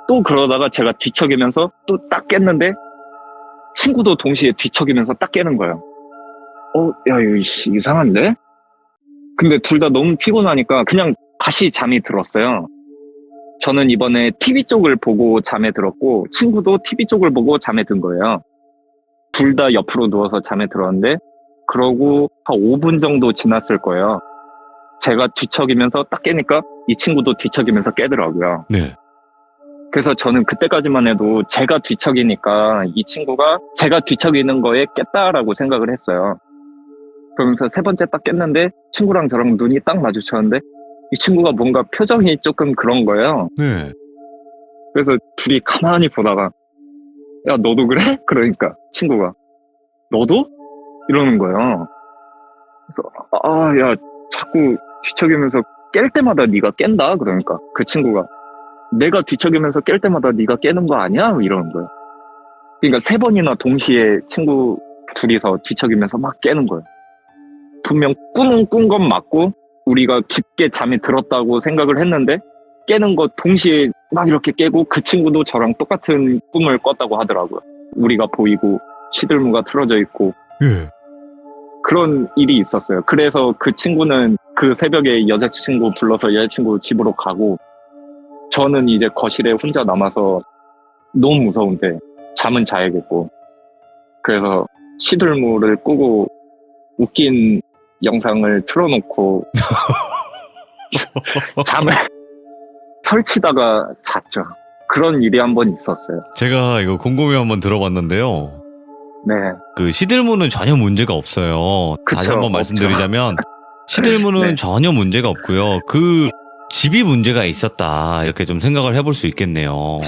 또 그러다가 제가 뒤척이면서 또 딱 깼는데 친구도 동시에 뒤척이면서 딱 깨는 거예요. 야, 이거 이상한데? 근데 둘 다 너무 피곤하니까 그냥 다시 잠이 들었어요. 저는 이번에 TV 쪽을 보고 잠에 들었고 친구도 TV 쪽을 보고 잠에 든 거예요. 둘 다 옆으로 누워서 잠에 들었는데 그러고 한 5분 정도 지났을 거예요. 제가 뒤척이면서 딱 깨니까 이 친구도 뒤척이면서 깨더라고요. 네. 그래서 저는 그때까지만 해도 제가 뒤척이니까 이 친구가 제가 뒤척이는 거에 깼다라고 생각을 했어요. 그러면서 세 번째 딱 깼는데 친구랑 저랑 눈이 딱 마주쳤는데 이 친구가 뭔가 표정이 조금 그런 거예요. 네. 그래서 둘이 가만히 보다가 야, 너도 그래? 그러니까 친구가 너도? 이러는 거예요. 그래서 야, 자꾸 뒤척이면서 깰 때마다 네가 깬다. 그러니까 그 친구가 내가 뒤척이면서 깰 때마다 네가 깨는 거 아니야? 이러는 거예요. 그러니까 3번이나 동시에 친구 둘이서 뒤척이면서 막 깨는 거예요. 분명 꿈은 꾼 건 맞고 우리가 깊게 잠이 들었다고 생각을 했는데 깨는 거 동시에 막 이렇게 깨고 그 친구도 저랑 똑같은 꿈을 꿨다고 하더라고요. 우리가 보이고 시들무가 틀어져 있고 예. 그런 일이 있었어요. 그래서 그 친구는 그 새벽에 여자친구 불러서 여자친구 집으로 가고 저는 이제 거실에 혼자 남아서 너무 무서운데 잠은 자야겠고 그래서 시들무를 끄고 웃긴 영상을 틀어놓고 잠을 설치다가 잤죠. 그런 일이 한 번 있었어요. 제가 이거 곰곰이 한번 들어봤는데요. 네. 그 시들무는 전혀 문제가 없어요. 다시 그쵸, 한번 말씀드리자면 시들무는 네. 전혀 문제가 없고요. 그 집이 문제가 있었다 이렇게 좀 생각을 해볼 수 있겠네요.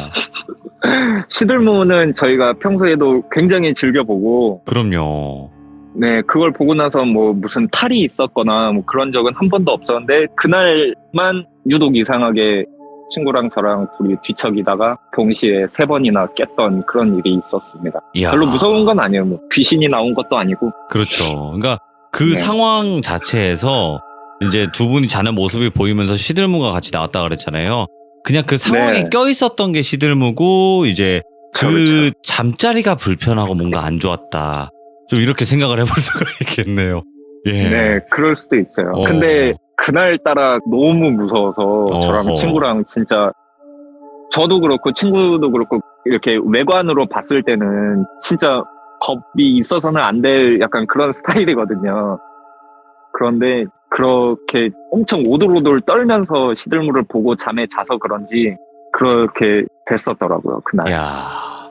시들무는 저희가 평소에도 굉장히 즐겨보고 그럼요. 네, 그걸 보고 나서 뭐 무슨 탈이 있었거나 뭐 그런 적은 한 번도 없었는데 그날만 유독 이상하게 친구랑 저랑 둘이 뒤척이다가 동시에 3번이나 깼던 그런 일이 있었습니다. 이야. 별로 무서운 건 아니에요. 뭐 귀신이 나온 것도 아니고. 그렇죠. 그러니까 그 네. 상황 자체에서 이제 두 분이 자는 모습이 보이면서 시들무가 같이 나왔다 그랬잖아요. 그냥 그 상황에 네. 껴있었던 게 시들무고 이제 그 그렇죠. 잠자리가 불편하고 뭔가 안 좋았다. 좀 이렇게 생각을 해볼 수가 있겠네요. 예. 네, 그럴 수도 있어요. 어. 근데 그날따라 너무 무서워서 어허. 저랑 친구랑 진짜 저도 그렇고 친구도 그렇고 이렇게 외관으로 봤을 때는 진짜 겁이 있어서는 안 될 약간 그런 스타일이거든요. 그런데 그렇게 엄청 오돌오돌 떨면서 시들물을 보고 잠에 자서 그런지 그렇게 됐었더라고요, 그날. 야.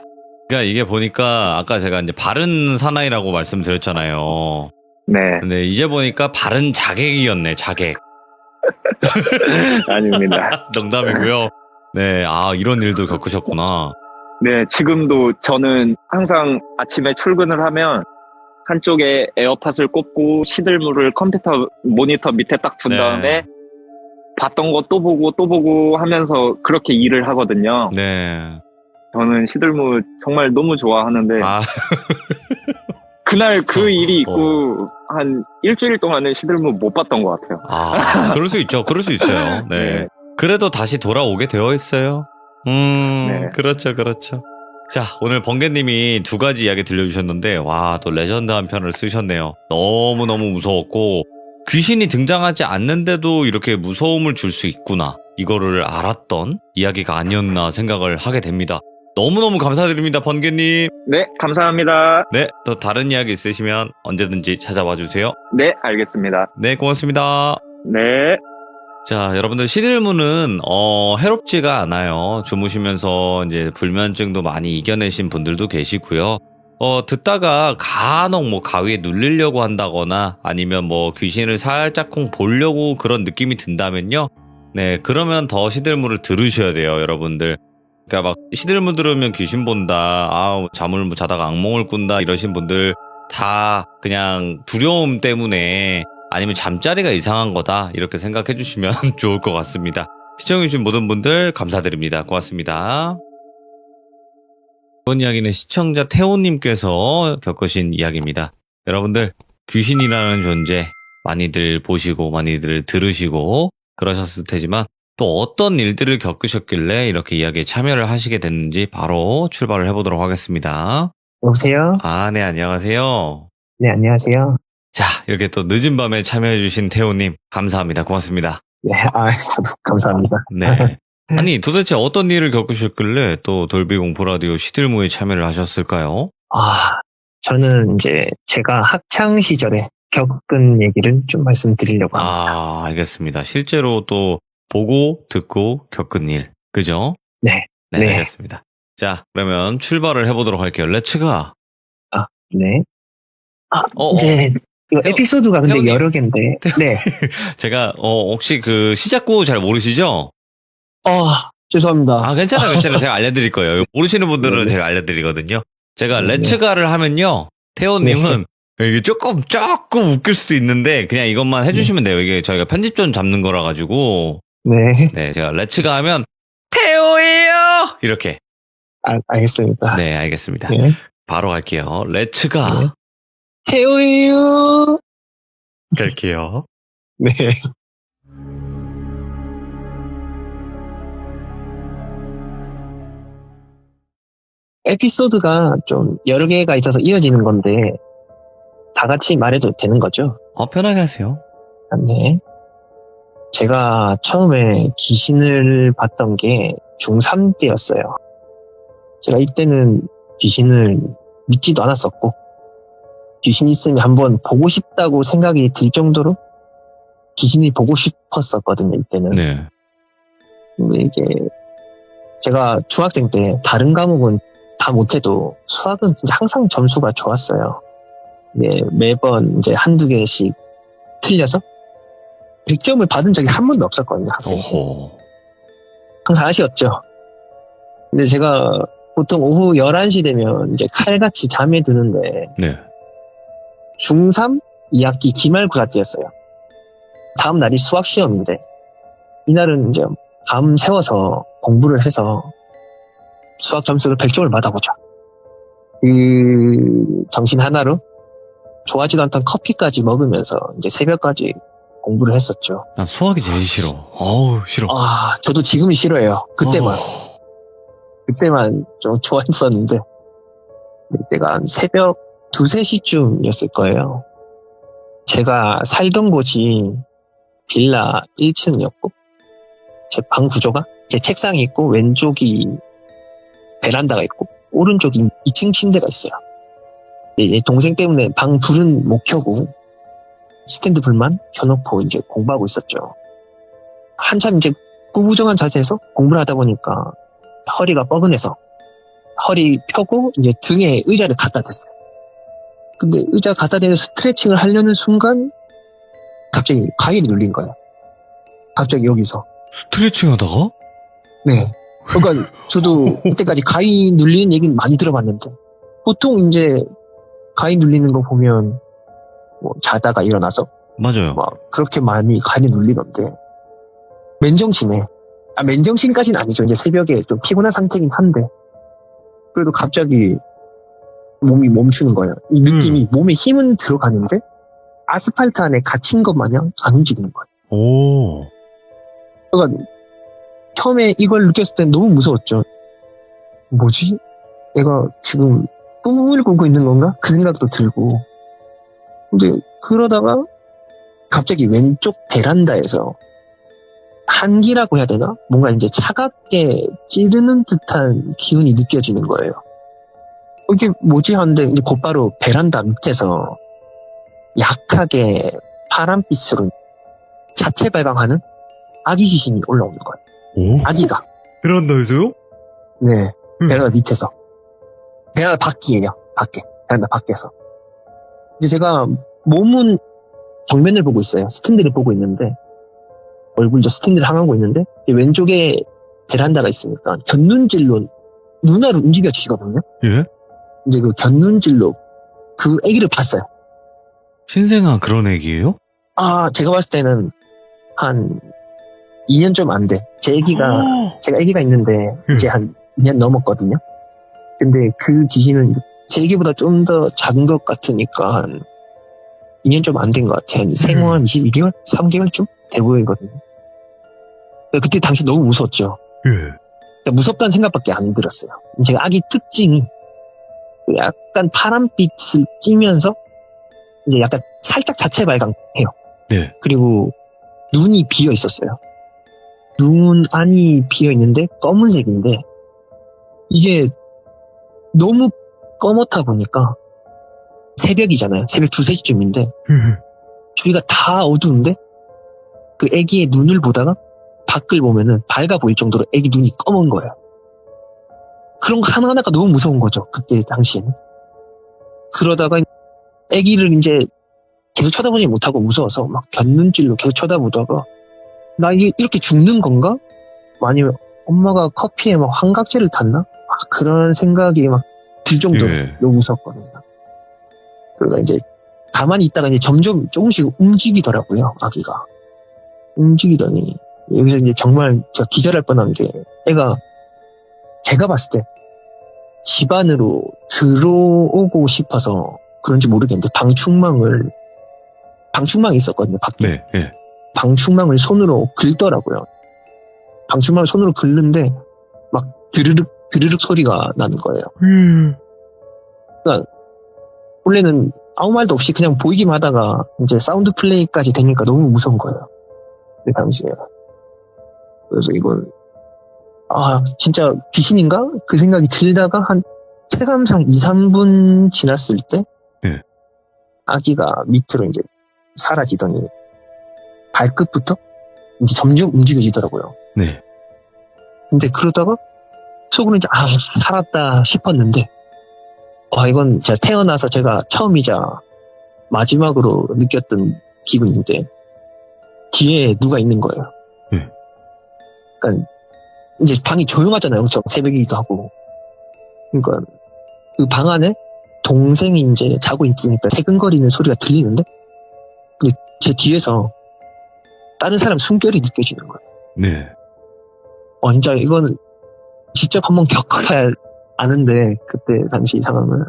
그러니까 이게 보니까 아까 제가 이제 바른 사나이라고 말씀드렸잖아요. 네, 근데 이제 보니까 바른 자객이었네, 자객. 아닙니다. 농담이고요. 네, 아, 이런 일도 겪으셨구나. 네, 지금도 저는 항상 아침에 출근을 하면 한쪽에 에어팟을 꽂고 시들물을 컴퓨터 모니터 밑에 딱 둔 네. 다음에 봤던 거 또 보고 하면서 그렇게 일을 하거든요. 네. 저는 시들물 정말 너무 좋아하는데 아, 그날 그 일이 어. 있고 한 일주일 동안은 시들물 못 봤던 것 같아요. 아, 그럴 수 있죠. 그럴 수 있어요. 네. 네. 그래도 다시 돌아오게 되어 있어요. 네. 그렇죠, 그렇죠. 자, 오늘 번개님이 두 가지 이야기 들려주셨는데, 와, 또 레전드한 편을 쓰셨네요. 너무너무 무서웠고, 귀신이 등장하지 않는데도 이렇게 무서움을 줄 수 있구나. 이거를 알았던 이야기가 아니었나 생각을 하게 됩니다. 너무너무 감사드립니다, 번개님. 네, 감사합니다. 네, 또 다른 이야기 있으시면 언제든지 찾아와 주세요. 네, 알겠습니다. 네, 고맙습니다. 네. 자, 여러분들 시들무는 해롭지가 않아요. 주무시면서 이제 불면증도 많이 이겨내신 분들도 계시고요. 듣다가 간혹 뭐 가위에 눌리려고 한다거나 아니면 뭐 귀신을 살짝쿵 보려고 그런 느낌이 든다면요. 네, 그러면 더 시들무를 들으셔야 돼요, 여러분들. 그러니까 막 시들무 들으면 귀신 본다, 아, 잠을 뭐 자다가 악몽을 꾼다 이러신 분들 다 그냥 두려움 때문에 아니면 잠자리가 이상한 거다 이렇게 생각해 주시면 좋을 것 같습니다. 시청해주신 모든 분들 감사드립니다. 고맙습니다. 이번 이야기는 시청자 태호님께서 겪으신 이야기입니다. 여러분들 귀신이라는 존재 많이들 보시고 많이들 들으시고 그러셨을 테지만 또 어떤 일들을 겪으셨길래 이렇게 이야기에 참여를 하시게 됐는지 바로 출발을 해보도록 하겠습니다. 여보세요? 아, 네, 안녕하세요. 네, 안녕하세요. 자, 이렇게 또 늦은 밤에 참여해주신 태호님, 감사합니다. 고맙습니다. 네, 저도 감사합니다. 네. 아니, 도대체 어떤 일을 겪으셨길래 또 돌비공포라디오 시들무에 참여를 하셨을까요? 저는 이제 제가 학창 시절에 겪은 얘기를 좀 말씀드리려고 합니다. 아, 알겠습니다. 실제로 또 보고, 듣고, 겪은 일. 그죠? 네. 네, 네. 알겠습니다. 자, 그러면 출발을 해보도록 할게요. 렛츠가. 네. 어, 이제 이거 태호- 에피소드가 근데 태호님. 여러 개인데. 네. 제가, 혹시 그 시작구 잘 모르시죠? 죄송합니다. 아, 괜찮아요. 제가 알려드릴 거예요. 모르시는 분들은 네네. 제가 알려드리거든요. 제가 네네. 렛츠가를 하면요. 태호님은 이게 조금 웃길 수도 있는데 그냥 이것만 해주시면 돼요. 이게 저희가 편집점 잡는 거라 가지고. 네. 네, 제가 렛츠가 하면 태호예요! 이렇게. 알겠습니다. 네, 알겠습니다. 네. 바로 갈게요. 렛츠가. 네. 태우유. 갈게요. 네. 에피소드가 좀 여러 개가 있어서 이어지는 건데 다 같이 말해도 되는 거죠? 편하게 하세요. 네. 제가 처음에 귀신을 봤던 게 중3 때였어요. 제가 이때는 귀신을 믿지도 않았었고, 귀신 있으면 한번 보고 싶다고 생각이 들 정도로 귀신이 보고 싶었었거든요, 이때는. 네. 근데 이게 제가 중학생 때 다른 과목은 다 못해도 수학은 진짜 항상 점수가 좋았어요. 이게 매번 이제 한두 개씩 틀려서 100점을 받은 적이 한 번도 없었거든요, 학생 때. 오호. 항상 아쉬웠죠. 근데 제가 보통 오후 11시 되면 이제 칼같이 잠에 드는데 네. 중3 2학기 기말고사 때였어요. 다음 날이 수학 시험인데 이날은 이제 밤 새워서 공부를 해서 수학 점수를 100점을 받아보자. 그 정신 하나로 좋아하지도 않던 커피까지 먹으면서 이제 새벽까지 공부를 했었죠. 난 수학이 제일 싫어. 어우, 싫어. 저도 지금 싫어해요. 그때만 좀 좋아했었는데 그때가 한 새벽 2, 3시쯤이었을 거예요. 제가 살던 곳이 빌라 1층이었고 제 방 구조가 제 책상이 있고 왼쪽이 베란다가 있고 오른쪽이 2층 침대가 있어요. 얘 동생 때문에 방 불은 못 켜고 스탠드 불만 켜놓고 이제 공부하고 있었죠. 한참 이제 구부정한 자세에서 공부를 하다 보니까 허리가 뻐근해서 허리 펴고 이제 등에 의자를 갖다 댔어요. 근데 의자 갖다 대서 스트레칭을 하려는 순간 갑자기 가위를 눌린 거예요. 갑자기 여기서. 스트레칭 하다가? 네. 그러니까 저도 그때까지 가위 눌리는 얘기는 많이 들어봤는데 보통 이제 가위 눌리는 거 보면 뭐 자다가 일어나서 맞아요. 막 그렇게 많이 가위 눌리던데 맨정신에 맨정신까지는 아니죠. 이제 새벽에 좀 피곤한 상태긴 한데 그래도 갑자기 몸이 멈추는 거예요. 이 느낌이 몸에 힘은 들어가는데 아스팔트 안에 갇힌 것 마냥 안 움직이는 거예요. 오. 그러니까 처음에 이걸 느꼈을 땐 너무 무서웠죠. 뭐지? 내가 지금 꿈을 꾸고 있는 건가? 그 생각도 들고. 근데 그러다가 갑자기 왼쪽 베란다에서 한기라고 해야 되나? 뭔가 이제 차갑게 찌르는 듯한 기운이 느껴지는 거예요. 이게 뭐지? 하는데 이제 곧바로 베란다 밑에서 약하게 파란빛으로 자체 발광하는 아기 귀신이 올라오는 거예요. 오? 아기가. 베란다에서요? 네. 베란다 밑에서. 베란다 밖이에요. 밖에. 베란다 밖에서. 이제 제가 몸은 정면을 보고 있어요. 스탠드를 보고 있는데 얼굴도 스탠드를 향하고 있는데 왼쪽에 베란다가 있으니까 곁눈질로 눈알을 움직여주시거든요. 예? 이제 그 곁눈질로 그 아기를 봤어요. 신생아 그런 애기예요? 아, 제가 봤을 때는 한 2년 좀 안 돼. 제가 아기가 있는데 이제 한 2년 넘었거든요. 근데 그 귀신은 제 아기보다 좀 더 작은 것 같으니까 한 2년 좀 안 된 것 같아요. 한 생후 한 22개월? 3개월쯤 돼 보이거든요. 그때 당시 너무 무서웠죠. 예. 무섭다는 생각밖에 안 들었어요. 제가 아기 특징이 약간 파란빛을 띠면서 이제 약간 살짝 자체 발광해요. 네. 그리고 눈이 비어 있었어요. 눈 안이 비어 있는데 검은색인데 이게 너무 검었다 보니까 새벽이잖아요. 새벽 2, 3시쯤인데 주위가 다 어두운데 그 애기의 눈을 보다가 밖을 보면은 밝아 보일 정도로 애기 눈이 검은 거예요. 그런 거 하나하나가 너무 무서운 거죠. 그때 당시에는. 그러다가 애기를 이제 계속 쳐다보지 못하고 무서워서 막 곁눈질로 계속 쳐다보다가 나 이게 이렇게 죽는 건가? 아니면 엄마가 커피에 막 환각제를 탔나? 막 그런 생각이 막 들 정도로 너무 무섭거든요. 그러다 이제 가만히 있다가 이제 점점 조금씩 움직이더라고요, 아기가. 움직이더니 여기서 이제 정말 제가 기절할 뻔한 게 애가 제가 봤을 때 집 안으로 들어오고 싶어서 그런지 모르겠는데 방충망이 있었거든요, 밖에. 네, 예. 방충망을 손으로 긁더라고요. 방충망을 손으로 긁는데 막 드르륵 소리가 나는 거예요. 그러니까 원래는 아무 말도 없이 그냥 보이기만 하다가 이제 사운드 플레이까지 되니까 너무 무서운 거예요. 그 당시에. 그래서 이건 진짜 귀신인가? 그 생각이 들다가 한 체감상 2, 3분 지났을 때 네. 아기가 밑으로 이제 사라지더니 발끝부터 이제 점점 움직여지더라고요. 네. 근데 그러다가 속으로 이제 살았다 싶었는데 이건 제가 태어나서 제가 처음이자 마지막으로 느꼈던 기분인데 뒤에 누가 있는 거예요. 그러니까 이제 방이 조용하잖아요. 엄청 새벽이기도 하고. 그러니까 그 방 안에 동생이 이제 자고 있으니까 새근거리는 소리가 들리는데 근데 제 뒤에서 다른 사람 숨결이 느껴지는 거예요. 네. 진짜 이건 직접 한번 겪어야 아는데 그때 당시 상황은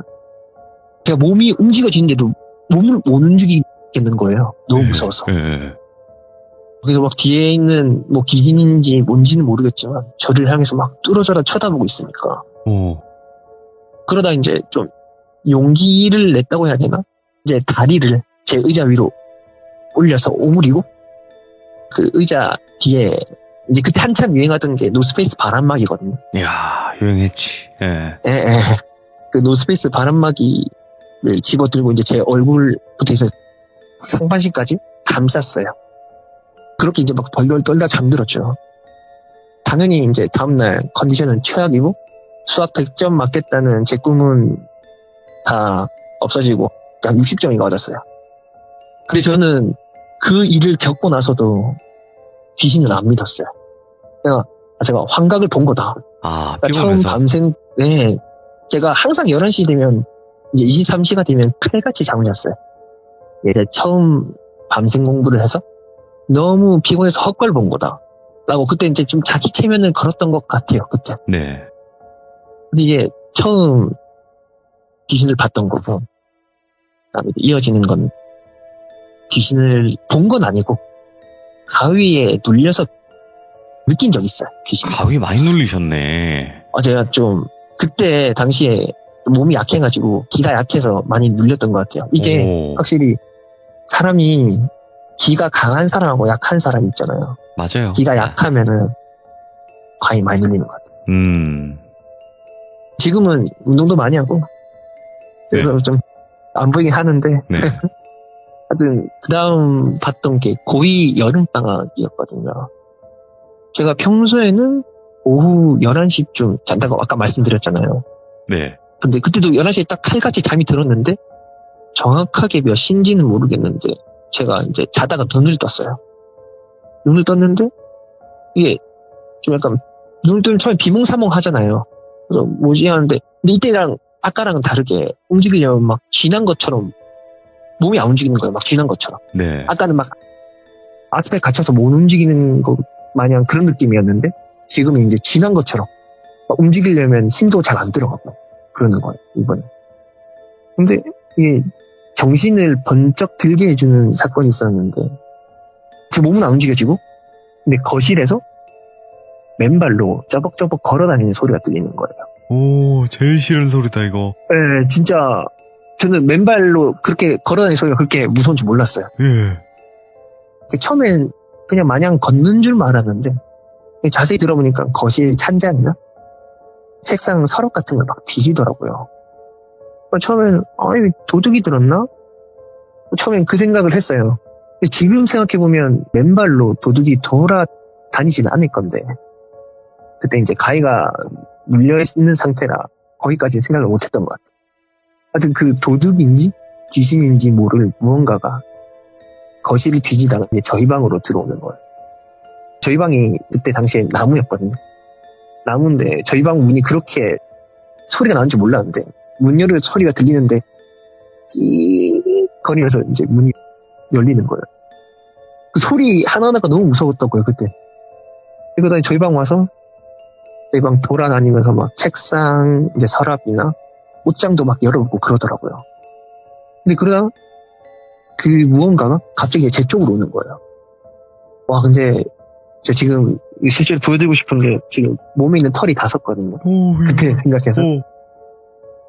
제가 몸이 움직여지는데도 몸을 못 움직이겠는 거예요. 너무 무서워서. 그래서 막 뒤에 있는 뭐 귀신인지 뭔지는 모르겠지만 저를 향해서 막 뚫어져라 쳐다보고 있으니까. 그러다 이제 좀 용기를 냈다고 해야 되나? 이제 다리를 제 의자 위로 올려서 오므리고 그 의자 뒤에 이제 그때 한참 유행하던 게 노스페이스 바람막이거든요. 이야, 유행했지. 예. 예, 예. 그 노스페이스 바람막이를 집어들고 이제 제 얼굴부터 해서 상반신까지 감쌌어요. 그렇게 이제 막 벌벌 떨다 잠들었죠. 당연히 이제 다음날 컨디션은 최악이고 수학 100점 맞겠다는 제 꿈은 다 없어지고 약 60점이 가졌어요. 근데 저는 그 일을 겪고 나서도 귀신은 안 믿었어요. 제가 환각을 본 거다. 아, 그러니까 처음 피곤해서. 밤생, 네. 제가 항상 11시 되면, 이제 23시가 되면 칼같이 잠을 잤어요. 예, 처음 밤생 공부를 해서 너무 피곤해서 헛걸 본 거다. 라고 그때 이제 좀 자기 체면을 걸었던 것 같아요, 그때. 네. 근데 이게 처음 귀신을 봤던 거고, 그다음에 이어지는 건 귀신을 본 건 아니고, 가위에 눌려서 느낀 적 있어요, 귀신. 가위 많이 눌리셨네. 제가 좀 그때 당시에 몸이 약해가지고 기가 약해서 많이 눌렸던 것 같아요. 이게 오, 확실히 사람이 기가 강한 사람하고 약한 사람 있잖아요. 맞아요. 기가 약하면은 과히 많이 눌리는 것 같아요. 지금은 운동도 많이 하고 그래서 좀 안 보이긴 하는데 네. 하여튼 그 다음 봤던 게 고2 여름방학이었거든요. 제가 평소에는 오후 11시쯤 잔다고 아까 말씀드렸잖아요. 네. 근데 그때도 11시에 딱 칼같이 잠이 들었는데 정확하게 몇 시인지는 모르겠는데 제가 이제 자다가 눈을 떴어요. 눈을 떴는데 이게 좀 약간 눈을 뜨면 처음에 비몽사몽 하잖아요. 그래서 뭐지 하는데 근데 이때랑 아까랑은 다르게 움직이려면 막 쥐난 것처럼 몸이 안 움직이는 거예요. 막 쥐난 것처럼. 네. 아까는 막 아스팔 갇혀서 못 움직이는 거 마냥 그런 느낌이었는데 지금은 이제 쥐난 것처럼 막 움직이려면 힘도 잘 안 들어가고 그러는 거예요, 이번에. 근데 이게 정신을 번쩍 들게 해주는 사건이 있었는데 제 몸은 안 움직여지고 근데 거실에서 맨발로 쩌벅쩌벅 걸어다니는 소리가 들리는 거예요. 오, 제일 싫은 소리다, 이거. 네, 진짜 저는 맨발로 그렇게 걸어다니는 소리가 그렇게 무서운 줄 몰랐어요. 예. 처음엔 그냥 마냥 걷는 줄 알았는데 자세히 들어보니까 거실 찬장이나 책상 서랍 같은 걸 막 뒤지더라고요. 처음엔 이거 도둑이 들었나? 처음엔 그 생각을 했어요. 근데 지금 생각해보면 맨발로 도둑이 돌아다니지는 않을 건데 그때 이제 가위가 물려있는 상태라 거기까지는 생각을 못했던 것 같아요. 하여튼 그 도둑인지 귀신인지 모를 무언가가 거실을 뒤지다가 이제 저희 방으로 들어오는 거예요. 저희 방이 그때 당시에 나무였거든요. 나무인데 저희 방 문이 그렇게 소리가 나는 줄 몰랐는데 문 열는 소리가 들리는데 끼 거리면서 이제 문이 열리는 거예요. 그 소리 하나하나가 너무 무서웠던 거예요 그때. 그러다 저희 방 와서 저희 방 돌아다니면서 막 책상 이제 서랍이나 옷장도 막 열어보고 그러더라고요. 근데 그러다 그 무언가가 갑자기 제 쪽으로 오는 거예요. 와 근데 저 지금 실제로 보여드리고 싶은데 지금 몸에 있는 털이 다 섰거든요. 오, 그때 생각해서 오.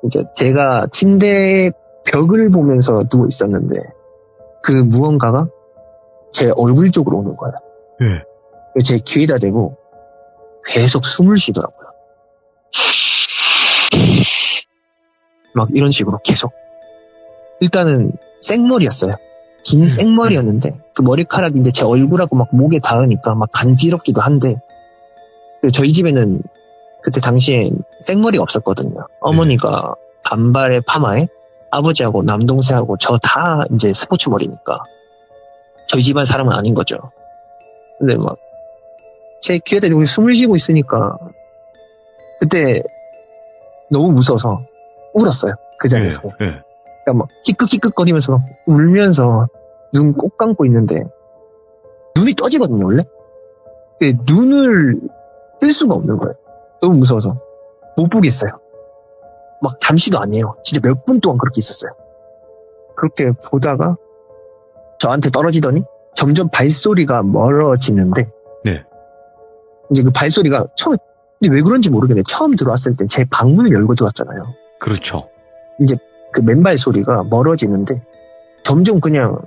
이제 제가 침대 벽을 보면서 누워 있었는데 그 무언가가 제 얼굴 쪽으로 오는 거예요. 예. 제 귀에다 대고 계속 숨을 쉬더라고요. 막 이런 식으로 계속. 일단은 생머리였어요. 긴 생머리였는데 그 머리카락이 이제 제 얼굴하고 막 목에 닿으니까 막 간지럽기도 한데 저희 집에는 그때 당시에 생머리가 없었거든요. 어머니가 단발의 파마에 아버지하고 남동생하고 저 다 이제 스포츠 머리니까 저희 집안 사람은 아닌 거죠. 근데 막 제 귀에다 대고 숨을 쉬고 있으니까 그때 너무 무서워서 울었어요. 그 자리에서. 예. 그러니까 막 킥극킥극거리면서 막 울면서 눈 꼭 감고 있는데 눈이 떠지거든요 원래. 근데 눈을 뜰 수가 없는 거예요. 너무 무서워서 못 보겠어요. 막 잠시도 아니에요. 진짜 몇 분 동안 그렇게 있었어요. 그렇게 보다가 저한테 떨어지더니 점점 발소리가 멀어지는데 네. 이제 그 발소리가 처음에 근데 왜 그런지 모르겠네. 처음 들어왔을 때 제 방문을 열고 들어왔잖아요. 그렇죠. 그 맨발 소리가 멀어지는데 점점 그냥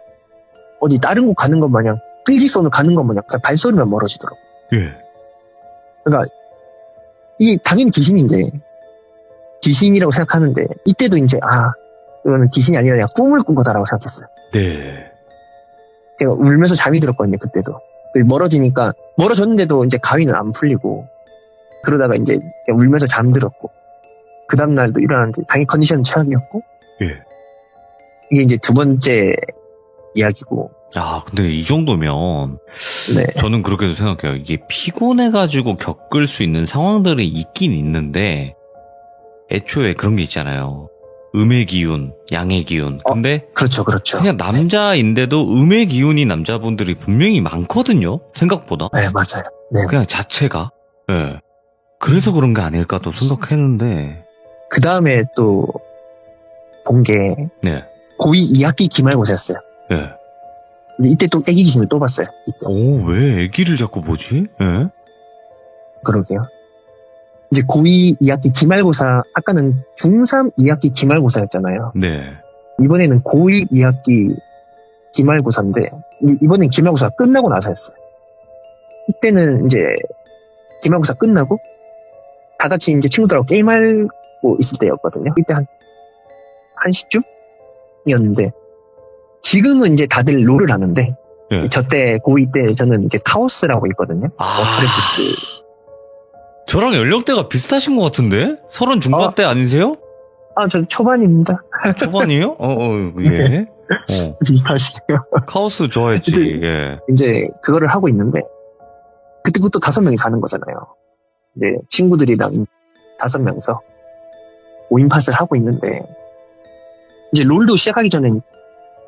어디 다른 곳 가는 것 마냥 필직선으로 가는 것 마냥 그냥 발소리만 멀어지더라고요. 예. 그러니까 이게 당연히 귀신이라고 생각하는데 이때도 이제 이거는 귀신이 아니라 그냥 꿈을 꾼 거다라고 생각했어요. 네. 제가 울면서 잠이 들었거든요. 그때도 멀어졌는데도 이제 가위는 안 풀리고 그러다가 이제 그냥 울면서 잠들었고 그 다음날도 일어났는데 당연히 컨디션은 최악이었고 예. 이게 이제 두 번째 이야기고. 근데 이 정도면 네. 저는 그렇게도 생각해요. 이게 피곤해가지고 겪을 수 있는 상황들이 있긴 있는데 애초에 그런 게 있잖아요. 음의 기운, 양의 기운. 근데 그렇죠. 그냥 남자인데도 음의 기운이 남자분들이 분명히 많거든요. 생각보다. 네, 맞아요. 네. 그냥 자체가. 네. 그래서 그런 게 아닐까 또 생각했는데. 그 다음에 또 본 게 네. 고2 2학기 기말고사였어요. 네. 근데 이때 또 애기 귀신을 또 봤어요. 이때. 왜 애기를 자꾸 보지? 예? 그러게요. 이제 고2 2학기 기말고사, 아까는 중3 2학기 기말고사였잖아요. 네. 이번에는 고1 2학기 기말고사인데, 이번엔 기말고사가 끝나고 나서였어요. 이때는 이제 기말고사 끝나고, 다 같이 이제 친구들하고 게임하고 있을 때였거든요. 이때 한 1시쯤이었는데, 지금은 이제 다들 롤을 하는데, 네. 저때 고2 때 저는 이제 카오스라고 있거든요. 워크래프트. 저랑 연령대가 비슷하신 것 같은데? 30 중반대 아니세요? 저 초반입니다. 초반이요? 예. 비슷하시네요. 카오스 좋아했지, 예. 이제 그거를 하고 있는데, 그때부터 5명이 사는 거잖아요. 이제 친구들이랑 5명이서 5인팟을 하고 있는데, 이제 롤도 시작하기 전에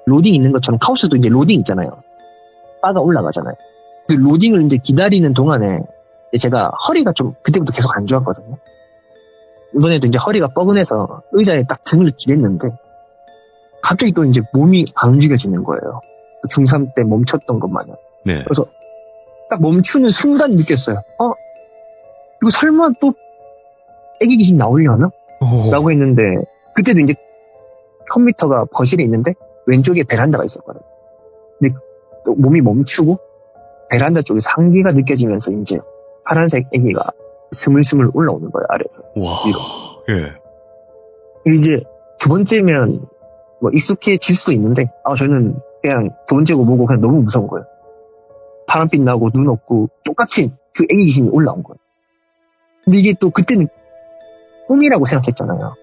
로딩 있는 것처럼 카오스도 이제 로딩 있잖아요. 바가 올라가잖아요. 그 로딩을 이제 기다리는 동안에 제가 허리가 좀 그때부터 계속 안 좋았거든요. 이번에도 이제 허리가 뻐근해서 의자에 딱 등을 기댔는데 갑자기 또 이제 몸이 안 움직여지는 거예요. 중3 때 멈췄던 것 마냥. 네. 그래서 딱 멈추는 순간 느꼈어요. 이거 설마 또 애기 귀신 나오려나? 라고 했는데 그때도 이제 컴퓨터가 거실에 있는데 왼쪽에 베란다가 있었거든요. 근데 또 몸이 멈추고 베란다 쪽에 상기가 느껴지면서 이제 파란색 애기가 스물스물 올라오는 거예요, 아래에서. 와. 위로. 예. 이제 두 번째면 뭐 익숙해질 수도 있는데, 저는 그냥 두 번째고 뭐고 그냥 너무 무서운 거예요. 파란빛 나고 눈 없고 똑같이 그 애기 귀신이 올라온 거예요. 근데 이게 또 그때는 꿈이라고 생각했잖아요.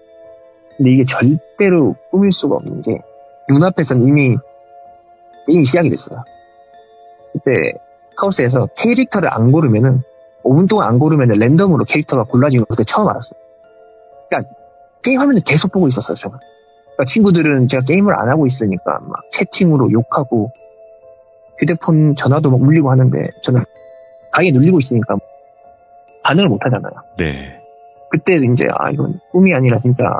근데 이게 절대로 꿈일 수가 없는 게 눈앞에서는 이미 게임이 시작이 됐어요. 그때 카오스에서 캐릭터를 안 고르면은 5분 동안 안 고르면은 랜덤으로 캐릭터가 골라지는 걸 그때 처음 알았어요. 그러니까 게임 화면을 계속 보고 있었어요, 저는. 그러니까 친구들은 제가 게임을 안 하고 있으니까 막 채팅으로 욕하고 휴대폰 전화도 막 울리고 하는데 저는 방에 눌리고 있으니까 반응을 못 하잖아요. 네. 그때 이제 이건 꿈이 아니라 진짜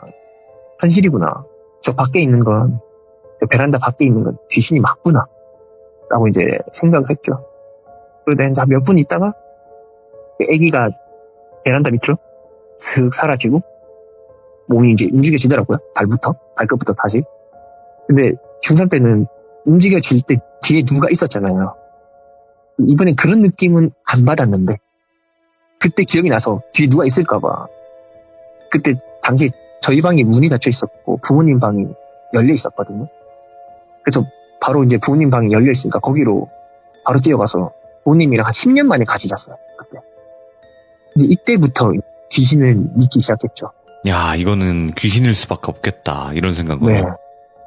현실이구나. 저 밖에 있는 건, 저 베란다 밖에 있는 건 귀신이 맞구나. 라고 이제 생각을 했죠. 그러다 이제 몇 분 있다가 애기가 베란다 밑으로 슥 사라지고 몸이 이제 움직여지더라고요. 발끝부터 다시. 근데 중3 때는 움직여질 때 뒤에 누가 있었잖아요. 이번엔 그런 느낌은 안 받았는데 그때 기억이 나서 뒤에 누가 있을까봐 그때 당시에 저희 방이 문이 닫혀 있었고 부모님 방이 열려 있었거든요. 그래서 바로 이제 부모님 방이 열려 있으니까 거기로 바로 뛰어가서 부모님이랑 한 10년 만에 같이 잤어요. 그때. 근데 이때부터 귀신을 믿기 시작했죠. 야, 이거는 귀신일 수밖에 없겠다. 이런 생각으로.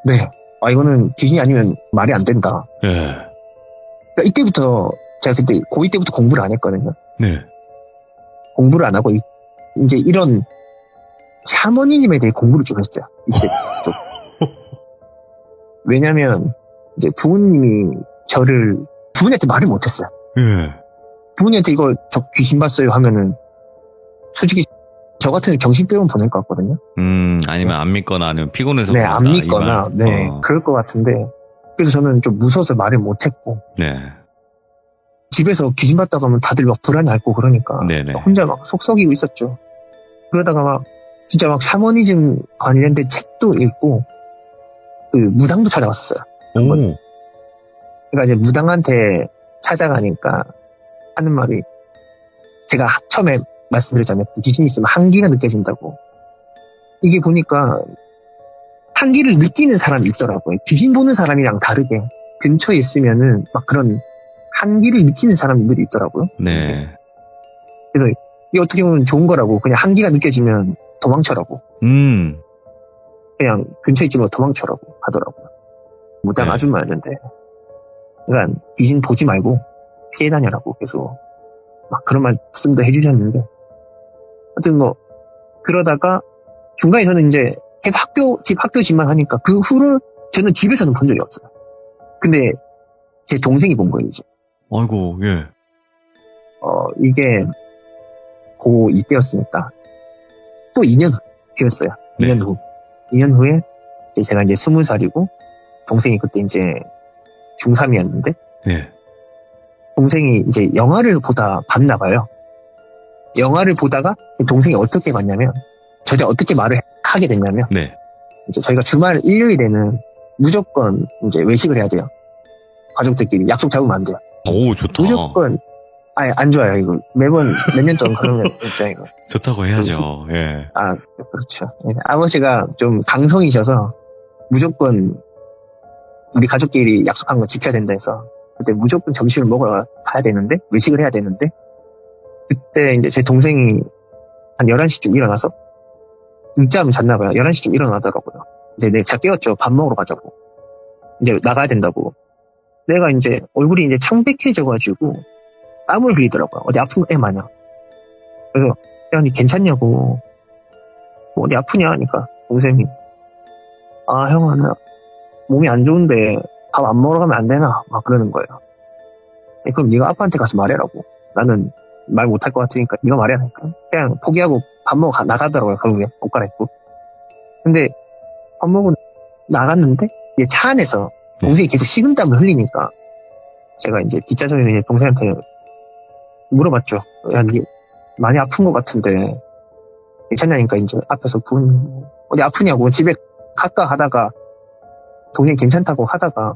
네. 이거는 귀신이 아니면 말이 안 된다. 예. 그러니까 이때부터 제가 그때 고2 때부터 공부를 안 했거든요. 네. 공부를 안 하고 이제 이런 샤머니즘에 대해 공부를 좀 했어요. 이때 좀. 왜냐면 이제 부모님이 부모님한테 말을 못했어요. 예. 부모님한테 이거 저 귀신 봤어요 하면은 솔직히 저 같은 정신병원 보낼 것 같거든요. 아니면 안 믿거나 아니면 피곤해서 네, 그런다, 안 믿거나 이 말. 네, 그럴 것 같은데 그래서 저는 좀 무서워서 말을 못했고 네. 집에서 귀신 봤다고 하면 다들 막 불안해 앓고 그러니까 네네. 혼자 막 속썩이고 있었죠. 그러다가 막 진짜 막 샤머니즘 관련된 책도 읽고 그 무당도 찾아갔었어요. 오. 그러니까 이제 무당한테 찾아가니까 하는 말이 제가 처음에 말씀드렸잖아요. 귀신이 있으면 한기가 느껴진다고. 이게 보니까 한기를 느끼는 사람이 있더라고요. 귀신 보는 사람이랑 다르게 근처에 있으면은 막 그런 한기를 느끼는 사람들이 있더라고요. 네. 그래서 이게 어떻게 보면 좋은 거라고. 그냥 한기가 느껴지면 도망쳐라고. 그냥 근처에 있지 뭐 도망쳐라고 하더라고요. 무당 네. 아줌마였는데. 그러니까 귀신 보지 말고 피해 다녀라고 계속 막 그런 말씀도 해주셨는데. 하여튼 뭐 그러다가 중간에 저는 이제 계속 학교 집만 하니까 그 후로 저는 집에서는 본 적이 없어요. 근데 제 동생이 본 거예요, 이제. 아이고, 예. 이게 고2 때였으니까 또 2년 뒤였어요. 네. 2년 후. 2년 후에 이제 제가 이제 20살이고 동생이 그때 이제 중3이었는데 예. 동생이 이제 영화를 보다 봤나 봐요. 영화를 보다가 동생이 어떻게 봤냐면 저한테 어떻게 말을 하게 됐냐면 네. 이제 저희가 주말 일요일에는 무조건 이제 외식을 해야 돼요. 가족들끼리 약속 잡으면 안 돼요. 오, 좋다. 무조건 아니 안 좋아요. 이거 매번 몇 년 동안 그러면 진짜 이거. 좋다고 해야죠. 예. 아 그렇죠. 네, 아버지가 좀 강성이셔서 무조건 우리 가족끼리 약속한 거 지켜야 된다 해서 그때 무조건 점심을 먹으러 가야 되는데 외식을 해야 되는데 그때 이제 제 동생이 한 11시쯤 일어나서 늦잠을 잤나 봐요. 11시쯤 일어나더라고요. 근데 제가 깨웠죠. 밥 먹으러 가자고. 이제 나가야 된다고. 내가 이제 얼굴이 이제 창백해져가지고 땀을 흘리더라고요. 어디 아픈 애 마냥. 그래서 야, 니 괜찮냐고. 뭐 어디 아프냐 하니까 동생이 아 형아 나 몸이 안 좋은데 밥 안 먹으러 가면 안 되나? 막 그러는 거예요. 그럼 네가 아빠한테 가서 말해라고. 나는 말 못할 것 같으니까 네가 말해라니까. 그냥 포기하고 밥 먹으러 나가더라고요. 결국에 옷 갈아입고. 근데 밥 먹으러 나갔는데 이제 차 안에서 동생이 계속 식은땀을 흘리니까 제가 이제 뒷좌석에서 이제 동생한테 물어봤죠. 야, 니 많이 아픈 것 같은데 괜찮냐니까 이제 앞에서 부모님 어디 아프냐고 집에 갈까 하다가 동생이 괜찮다고 하다가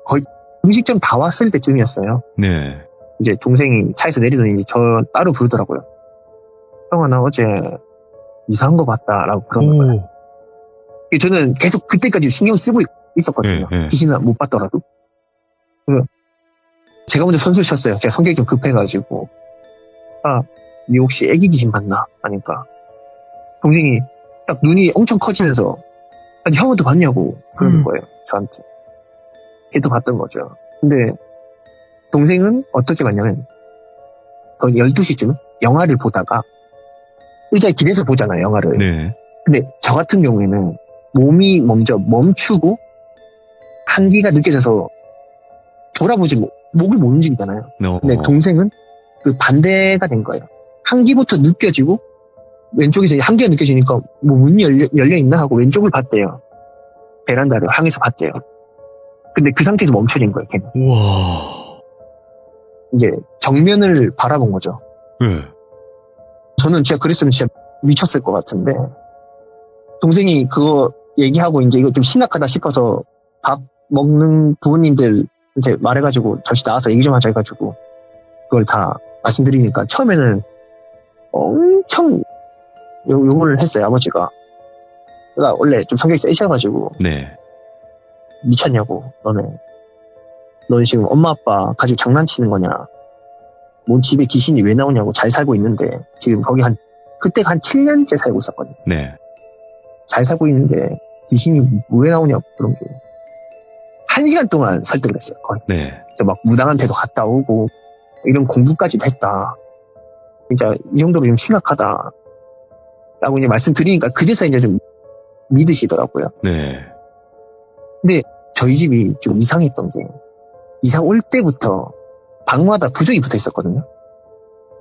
거의 음식점 다 왔을 때쯤이었어요. 네. 이제 동생이 차에서 내리더니 이제 저 따로 부르더라고요. 형아 나 어제 이상한 거 봤다라고 그러는 거예요. 저는 계속 그때까지 신경 쓰고 있었거든요. 네, 네. 귀신을 못 봤더라도. 제가 먼저 선수를 쳤어요. 제가 성격이 좀 급해가지고. 아, 니 혹시 애기 귀신 봤나? 하니까 동생이 딱 눈이 엄청 커지면서 아니 형은 또 봤냐고 그러는 거예요. 저한테. 걔도 봤던 거죠. 근데 동생은 어떻게 봤냐면 거의 12시쯤 영화를 보다가 의자에 길에서 보잖아요. 영화를. 네. 근데 저 같은 경우에는 몸이 먼저 멈추고 한기가 느껴져서 돌아보지 목을 못 움직이잖아요. 근데 동생은 그 반대가 된 거예요. 한기부터 느껴지고 왼쪽에서 한기가 느껴지니까 뭐 문이 열려 있나 하고 왼쪽을 봤대요. 베란다를 향해서 봤대요. 근데 그 상태에서 멈춰진 거예요. 걔는. 우와. 이제 정면을 바라본 거죠. 네. 저는 진짜 그랬으면 진짜 미쳤을 것 같은데 동생이 그거 얘기하고 이제 이거 좀 심각하다 싶어서 밥 먹는 부모님들한테 말해가지고 잠시 나와서 얘기 좀 하자 해가지고 그걸 다 말씀드리니까 처음에는 엄청 욕을 했어요. 아버지가. 그러니까 원래 좀 성격이 세셔가지고 네. 미쳤냐고 너는 지금 엄마 아빠 가지고 장난치는 거냐 뭔 집에 귀신이 왜 나오냐고 잘 살고 있는데 지금 거기 그때가 한 7년째 살고 있었거든요. 네. 잘 살고 있는데 귀신이 왜 나오냐고 그런 게 1시간 동안 설득을 했어요. 거의. 네. 막 무당한테도 갔다 오고 이런 공부까지도 했다. 진짜 이 정도로 좀 심각하다 라고 이제 말씀드리니까 그제서 이제 좀 믿으시더라고요. 네. 근데 저희 집이 좀 이상했던 게 이사 올 때부터 방마다 부적이 붙어 있었거든요.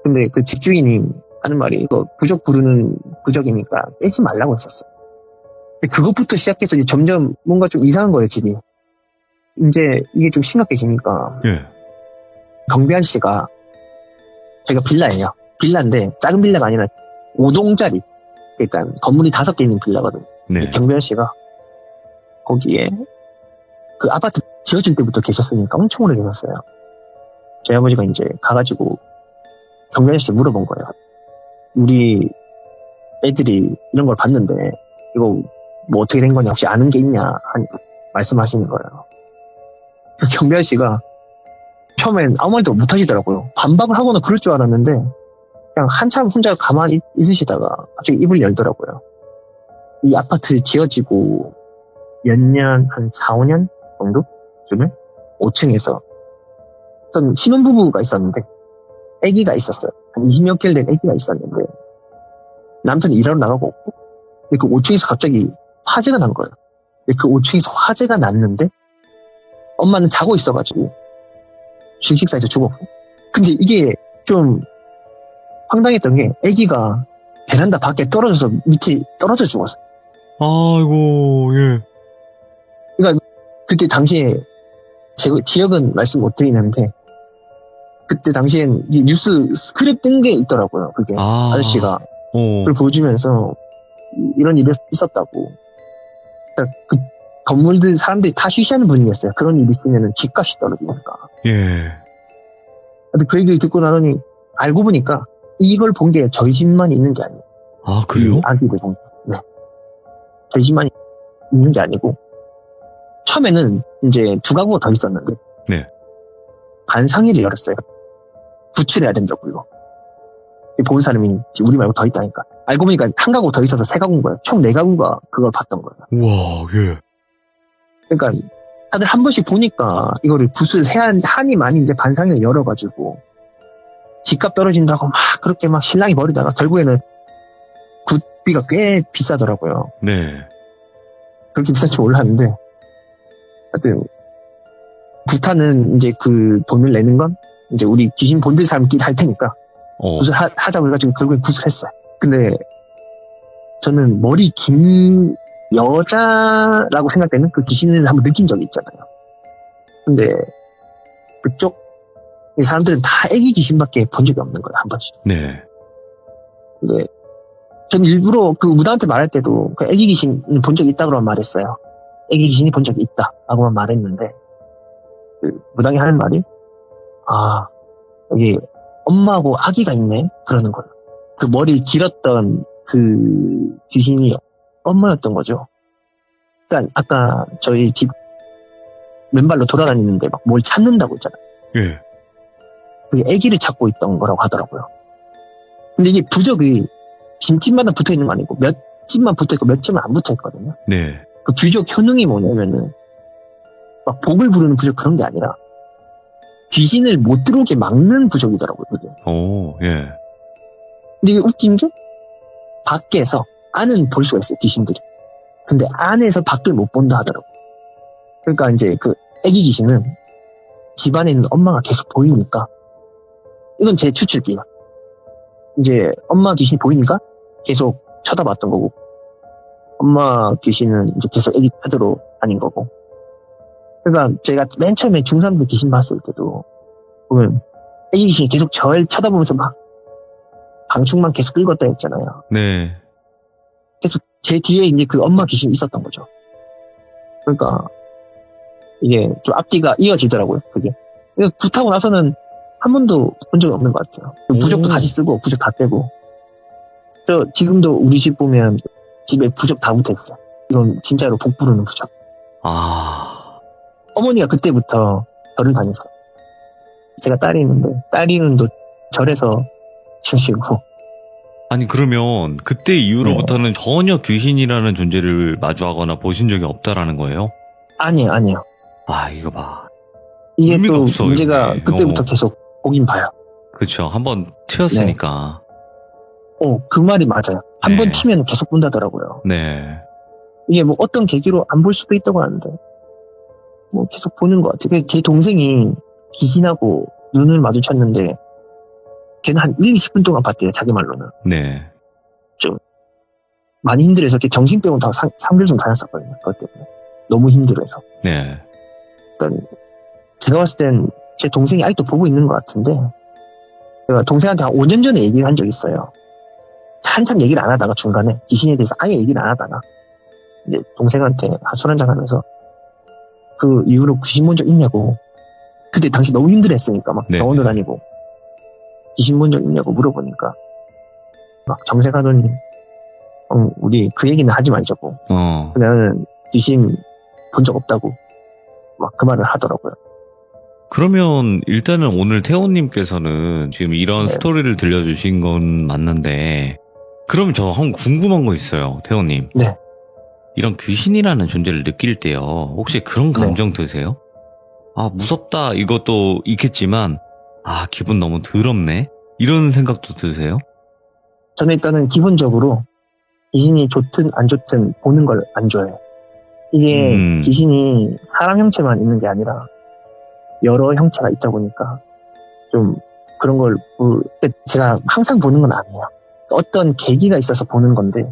근데 그 집주인이 하는 말이 이거 부적 부르는 부적이니까 빼지 말라고 했었어요. 근데 그것부터 시작해서 이제 점점 뭔가 좀 이상한 거예요, 집이. 이제 이게 좀 심각해지니까 예. 경비한 씨가 저희가 빌라예요. 빌라인데 작은 빌라가 아니라 5동짜리 그러니까 건물이 5개 있는 빌라거든요. 네. 경비한 씨가 거기에 그 아파트 지어질 때부터 계셨으니까 엄청 오래 계셨어요. 저희 아버지가 이제 가가지고 경비 아저씨 물어본 거예요. 우리 애들이 이런 걸 봤는데 이거 뭐 어떻게 된 거냐 혹시 아는 게 있냐 말씀하시는 거예요. 그 경비 아저씨가 처음엔 아무 말도 못 하시더라고요. 반박을 하거나 그럴 줄 알았는데 그냥 한참 혼자 가만히 있으시다가 갑자기 입을 열더라고요. 이 아파트 지어지고 몇 년, 한 4, 5년 정도쯤에 5층에서 어떤 신혼부부가 있었는데 아기가 있었어요. 한 20몇 개월 된 아기가 있었는데 남편이 일하러 나가고 없고 근데 그 5층에서 갑자기 화재가 난 거예요. 근데 그 5층에서 화재가 났는데 엄마는 자고 있어가지고 질식사에서 죽었고 근데 이게 좀 황당했던 게 아기가 베란다 밖에 떨어져서 밑에 떨어져 죽었어요. 아이고, 예. 그러니까 그때 당시에 제 지역은 말씀 못 드리는데 그때 당시엔 이 뉴스 스크립 뜬 게 있더라고요. 그게 아저씨가 그걸 보여주면서 이런 일이 있었다고. 그러니까 그 건물들 사람들이 다 쉬쉬하는 분위기였어요. 그런 일이 있으면 집값이 떨어지니까. 예. 근데 그 얘기를 듣고 나더니 알고 보니까 이걸 본 게 저희 집만 있는 게 아니에요. 아, 그래요? 아기들 본 게. 네. 저희 집만 있는 게 아니고 처음에는 이제 2가구가 더 있었는데 네. 반상회를 열었어요. 구출해야 된다고 이거. 본 사람이 우리 말고 더 있다니까. 알고 보니까 1가구 더 있어서 3가구인 거예요. 총 4가구가 그걸 봤던 거예요. 우와, 예. 그러니까 다들 한 번씩 보니까 이거를 구슬해야 하니 많이 이제 반상회를 열어가지고 집값 떨어진다고 막 그렇게 막 신랑이 버리다가 결국에는 굿비가 꽤 비싸더라고요. 네. 그렇게 비싼 줄 몰랐는데 하여튼 구타는 이제 그 돈을 내는 건 이제 우리 귀신 본들 사람끼리 할 테니까 구슬하자고 해가지고 결국엔 구슬했어요. 근데 저는 머리 긴 여자라고 생각되는 그 귀신을 한번 느낀 적이 있잖아요. 근데 그쪽 이 사람들은 다 애기 귀신밖에 본 적이 없는 거예요. 한 번씩. 네. 근데 전 일부러 그 무당한테 말할 때도 그 애기 귀신 본 적이 있다고만 말했어요. 애기 귀신이 본 적이 있다라고만 말했는데 그 무당이 하는 말이 여기 엄마하고 아기가 있네 그러는 거예요. 그 머리 길었던 그 귀신이 엄마였던 거죠. 그러니까 아까 저희 집 맨발로 돌아다니는데 막 뭘 찾는다고 했잖아요. 예. 그게 아기를 찾고 있던 거라고 하더라고요. 근데 이게 부적이 집집마다 붙어 있는 거 아니고 몇 집만 붙어 있고 몇 집은 안 붙어 있거든요. 네. 그 부적 효능이 뭐냐면은 막 복을 부르는 부적 그런 게 아니라 귀신을 못 들어오게 막는 부적이더라고요. 그게. 예. 근데 이게 웃긴 게 밖에서 안은 볼 수가 있어요. 귀신들이. 근데 안에서 밖을 못 본다 하더라고요. 그러니까 이제 그 애기 귀신은 집안에 있는 엄마가 계속 보이니까 이건 제 추측이에요. 이제 엄마 귀신이 보이니까 계속 쳐다봤던 거고 엄마 귀신은 이제 계속 애기 찾으러 다닌 거고 그러니까 제가 맨 처음에 중3때 귀신 봤을 때도 보면 애기 귀신이 계속 절 쳐다보면서 막 방충만 계속 끌었다 했잖아요. 네. 계속 제 뒤에 이제 그 엄마 귀신이 있었던 거죠. 그러니까 이게 좀 앞뒤가 이어지더라고요. 그게. 굿하고 나서는 한 번도 본 적이 없는 것 같아요. 부적도 다시 쓰고 부적 다 떼고. 저 지금도 우리 집 보면 집에 부적 다 붙어 있어요. 이건 진짜로 복 부르는 부적. 어머니가 그때부터 절을 다니세요. 제가 딸이 있는데 딸이는 또 절에서 치시고. 아니 그러면 그때 이후로부터는 전혀 귀신이라는 존재를 마주하거나 보신 적이 없다라는 거예요? 아니에요. 이거 봐. 이게 또 없어, 문제가 이게. 그때부터 계속 보긴 봐요. 그쵸. 한번 튀었으니까. 그 말이 맞아요. 한 번 네. 튀면 계속 본다더라고요. 네. 이게 뭐 어떤 계기로 안 볼 수도 있다고 하는데 뭐 계속 보는 것 같아요. 제 동생이 귀신하고 눈을 마주쳤는데 걔는 한 1, 20분 동안 봤대요. 자기 말로는. 네. 많이 힘들어서 이렇게 정신병원 다 3개월 좀 다녔었거든요. 그것 때문에. 너무 힘들어서. 네. 일단 제가 봤을 땐 제 동생이 아직도 보고 있는 것 같은데 제가 동생한테 한 5년 전에 얘기를 한 적이 있어요. 한참 얘기를 안 하다가 중간에 귀신에 대해서 아예 얘기를 안 하다가 이제 동생한테 술 한잔 하면서 그 이후로 귀신 본 적 있냐고. 그때 당시 너무 힘들었으니까 막 네. 병원도 다니고 귀신 본 적 있냐고 물어보니까 막 정색하더니 우리 그 얘기는 하지 말자고. 그냥 귀신 본 적 없다고 막 그 말을 하더라고요. 그러면 일단은 오늘 태호님께서는 지금 이런 네. 스토리를 들려주신 건 맞는데, 그럼 저 한번 궁금한 거 있어요, 태호님. 네. 이런 귀신이라는 존재를 느낄 때요, 혹시 그런 감정 드세요? 아, 무섭다 이것도 있겠지만, 아, 기분 너무 더럽네, 이런 생각도 드세요? 저는 일단은 기본적으로 귀신이 좋든 안 좋든 보는 걸 안 좋아해요. 이게 귀신이 사람 형체만 있는 게 아니라 여러 형체가 있다 보니까 좀 그런 걸 제가 항상 보는 건 아니에요. 어떤 계기가 있어서 보는 건데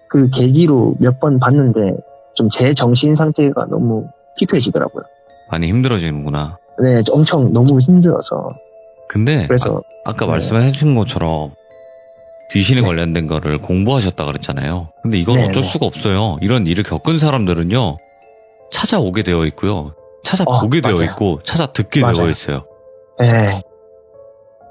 그 계기로 몇 번 봤는데 좀 제 정신 상태가 너무 피폐해지더라고요. 많이 힘들어지는구나. 네, 엄청 너무 힘들어서. 근데 그래서 아까 네. 말씀하신 것처럼 귀신에 네. 관련된 거를 공부하셨다 그랬잖아요. 근데 이건 네, 어쩔 네. 수가 없어요. 이런 일을 겪은 사람들은요, 찾아오게 되어 있고요, 찾아보게 되어 맞아요. 있고, 찾아듣게 맞아요. 되어 있어요. 네.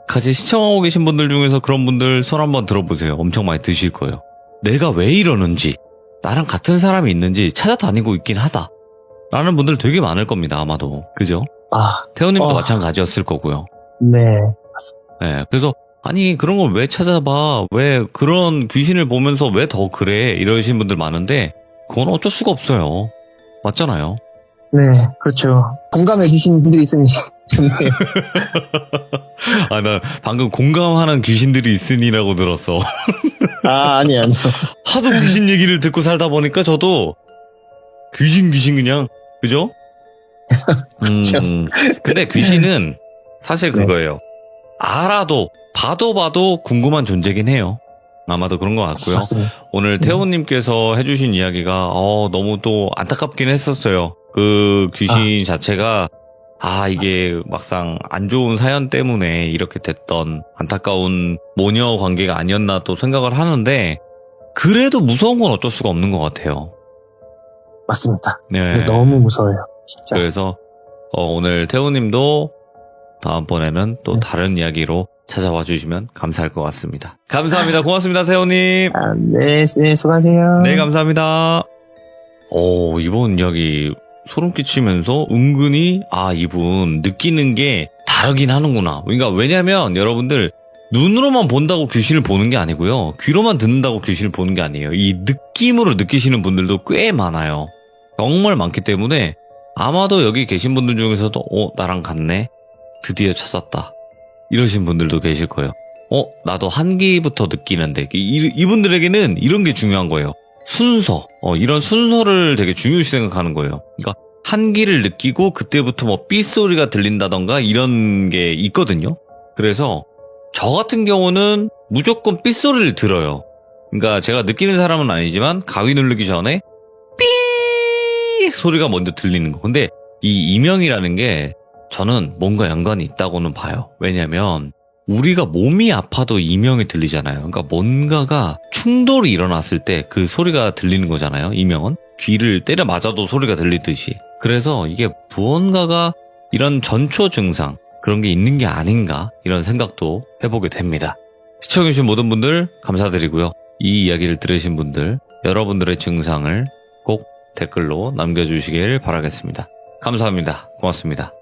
같이 시청하고 계신 분들 중에서 그런 분들 손 한번 들어보세요. 엄청 많이 드실 거예요. 내가 왜 이러는지, 나랑 같은 사람이 있는지 찾아다니고 있긴 하다 라는 분들 되게 많을 겁니다, 아마도. 그죠? 태호님도 마찬가지였을 거고요. 네. 네, 그래서 아니 그런 걸 왜 찾아봐, 왜 그런 귀신을 보면서 왜 더 그래, 이러신 분들 많은데 그건 어쩔 수가 없어요. 맞잖아요. 네, 그렇죠. 공감해 주시는 분들이 있으니 좋네요. 아, 나 방금 공감하는 귀신들이 있으니라고 들었어. 아니요. 하도 귀신 얘기를 듣고 살다 보니까 저도 귀신 그냥, 그죠? 그렇죠. 근데 귀신은 사실 네. 그거예요. 알아도 봐도 궁금한 존재긴 해요. 아마도 그런 것 같고요. 맞습니다. 오늘 태호님께서 해주신 이야기가 너무 또 안타깝긴 했었어요. 그 귀신 자체가 이게 막상 안 좋은 사연 때문에 이렇게 됐던 안타까운 모녀 관계가 아니었나 또 생각을 하는데, 그래도 무서운 건 어쩔 수가 없는 것 같아요. 맞습니다. 네. 너무 무서워요. 진짜. 그래서 오늘 태호님도 다음번에는 또 다른 이야기로 찾아와 주시면 감사할 것 같습니다. 감사합니다. 고맙습니다, 태호님. 네, 수고하세요. 네, 감사합니다. 이번 이야기 소름 끼치면서 은근히 이분 느끼는 게 다르긴 하는구나. 그러니까 왜냐면 여러분들 눈으로만 본다고 귀신을 보는 게 아니고요, 귀로만 듣는다고 귀신을 보는 게 아니에요. 이 느낌으로 느끼시는 분들도 꽤 많아요. 정말 많기 때문에 아마도 여기 계신 분들 중에서도 나랑 같네, 드디어 찾았다, 이러신 분들도 계실 거예요. 나도 한기부터 느끼는데, 이분들에게는 이런 게 중요한 거예요. 순서, 이런 순서를 되게 중요시 생각하는 거예요. 그러니까 한기를 느끼고 그때부터 뭐 삐소리가 들린다던가 이런 게 있거든요. 그래서 저 같은 경우는 무조건 삐소리를 들어요. 그러니까 제가 느끼는 사람은 아니지만 가위 누르기 전에 삐 소리가 먼저 들리는 거. 근데 이 이명이라는 게 저는 뭔가 연관이 있다고는 봐요. 왜냐면 우리가 몸이 아파도 이명이 들리잖아요. 그러니까 뭔가가 충돌이 일어났을 때 그 소리가 들리는 거잖아요. 이명은 귀를 때려 맞아도 소리가 들리듯이. 그래서 이게 무언가가 이런 전초 증상, 그런 게 있는 게 아닌가, 이런 생각도 해보게 됩니다. 시청해주신 모든 분들 감사드리고요. 이 이야기를 들으신 분들, 여러분들의 증상을 꼭 댓글로 남겨주시길 바라겠습니다. 감사합니다. 고맙습니다.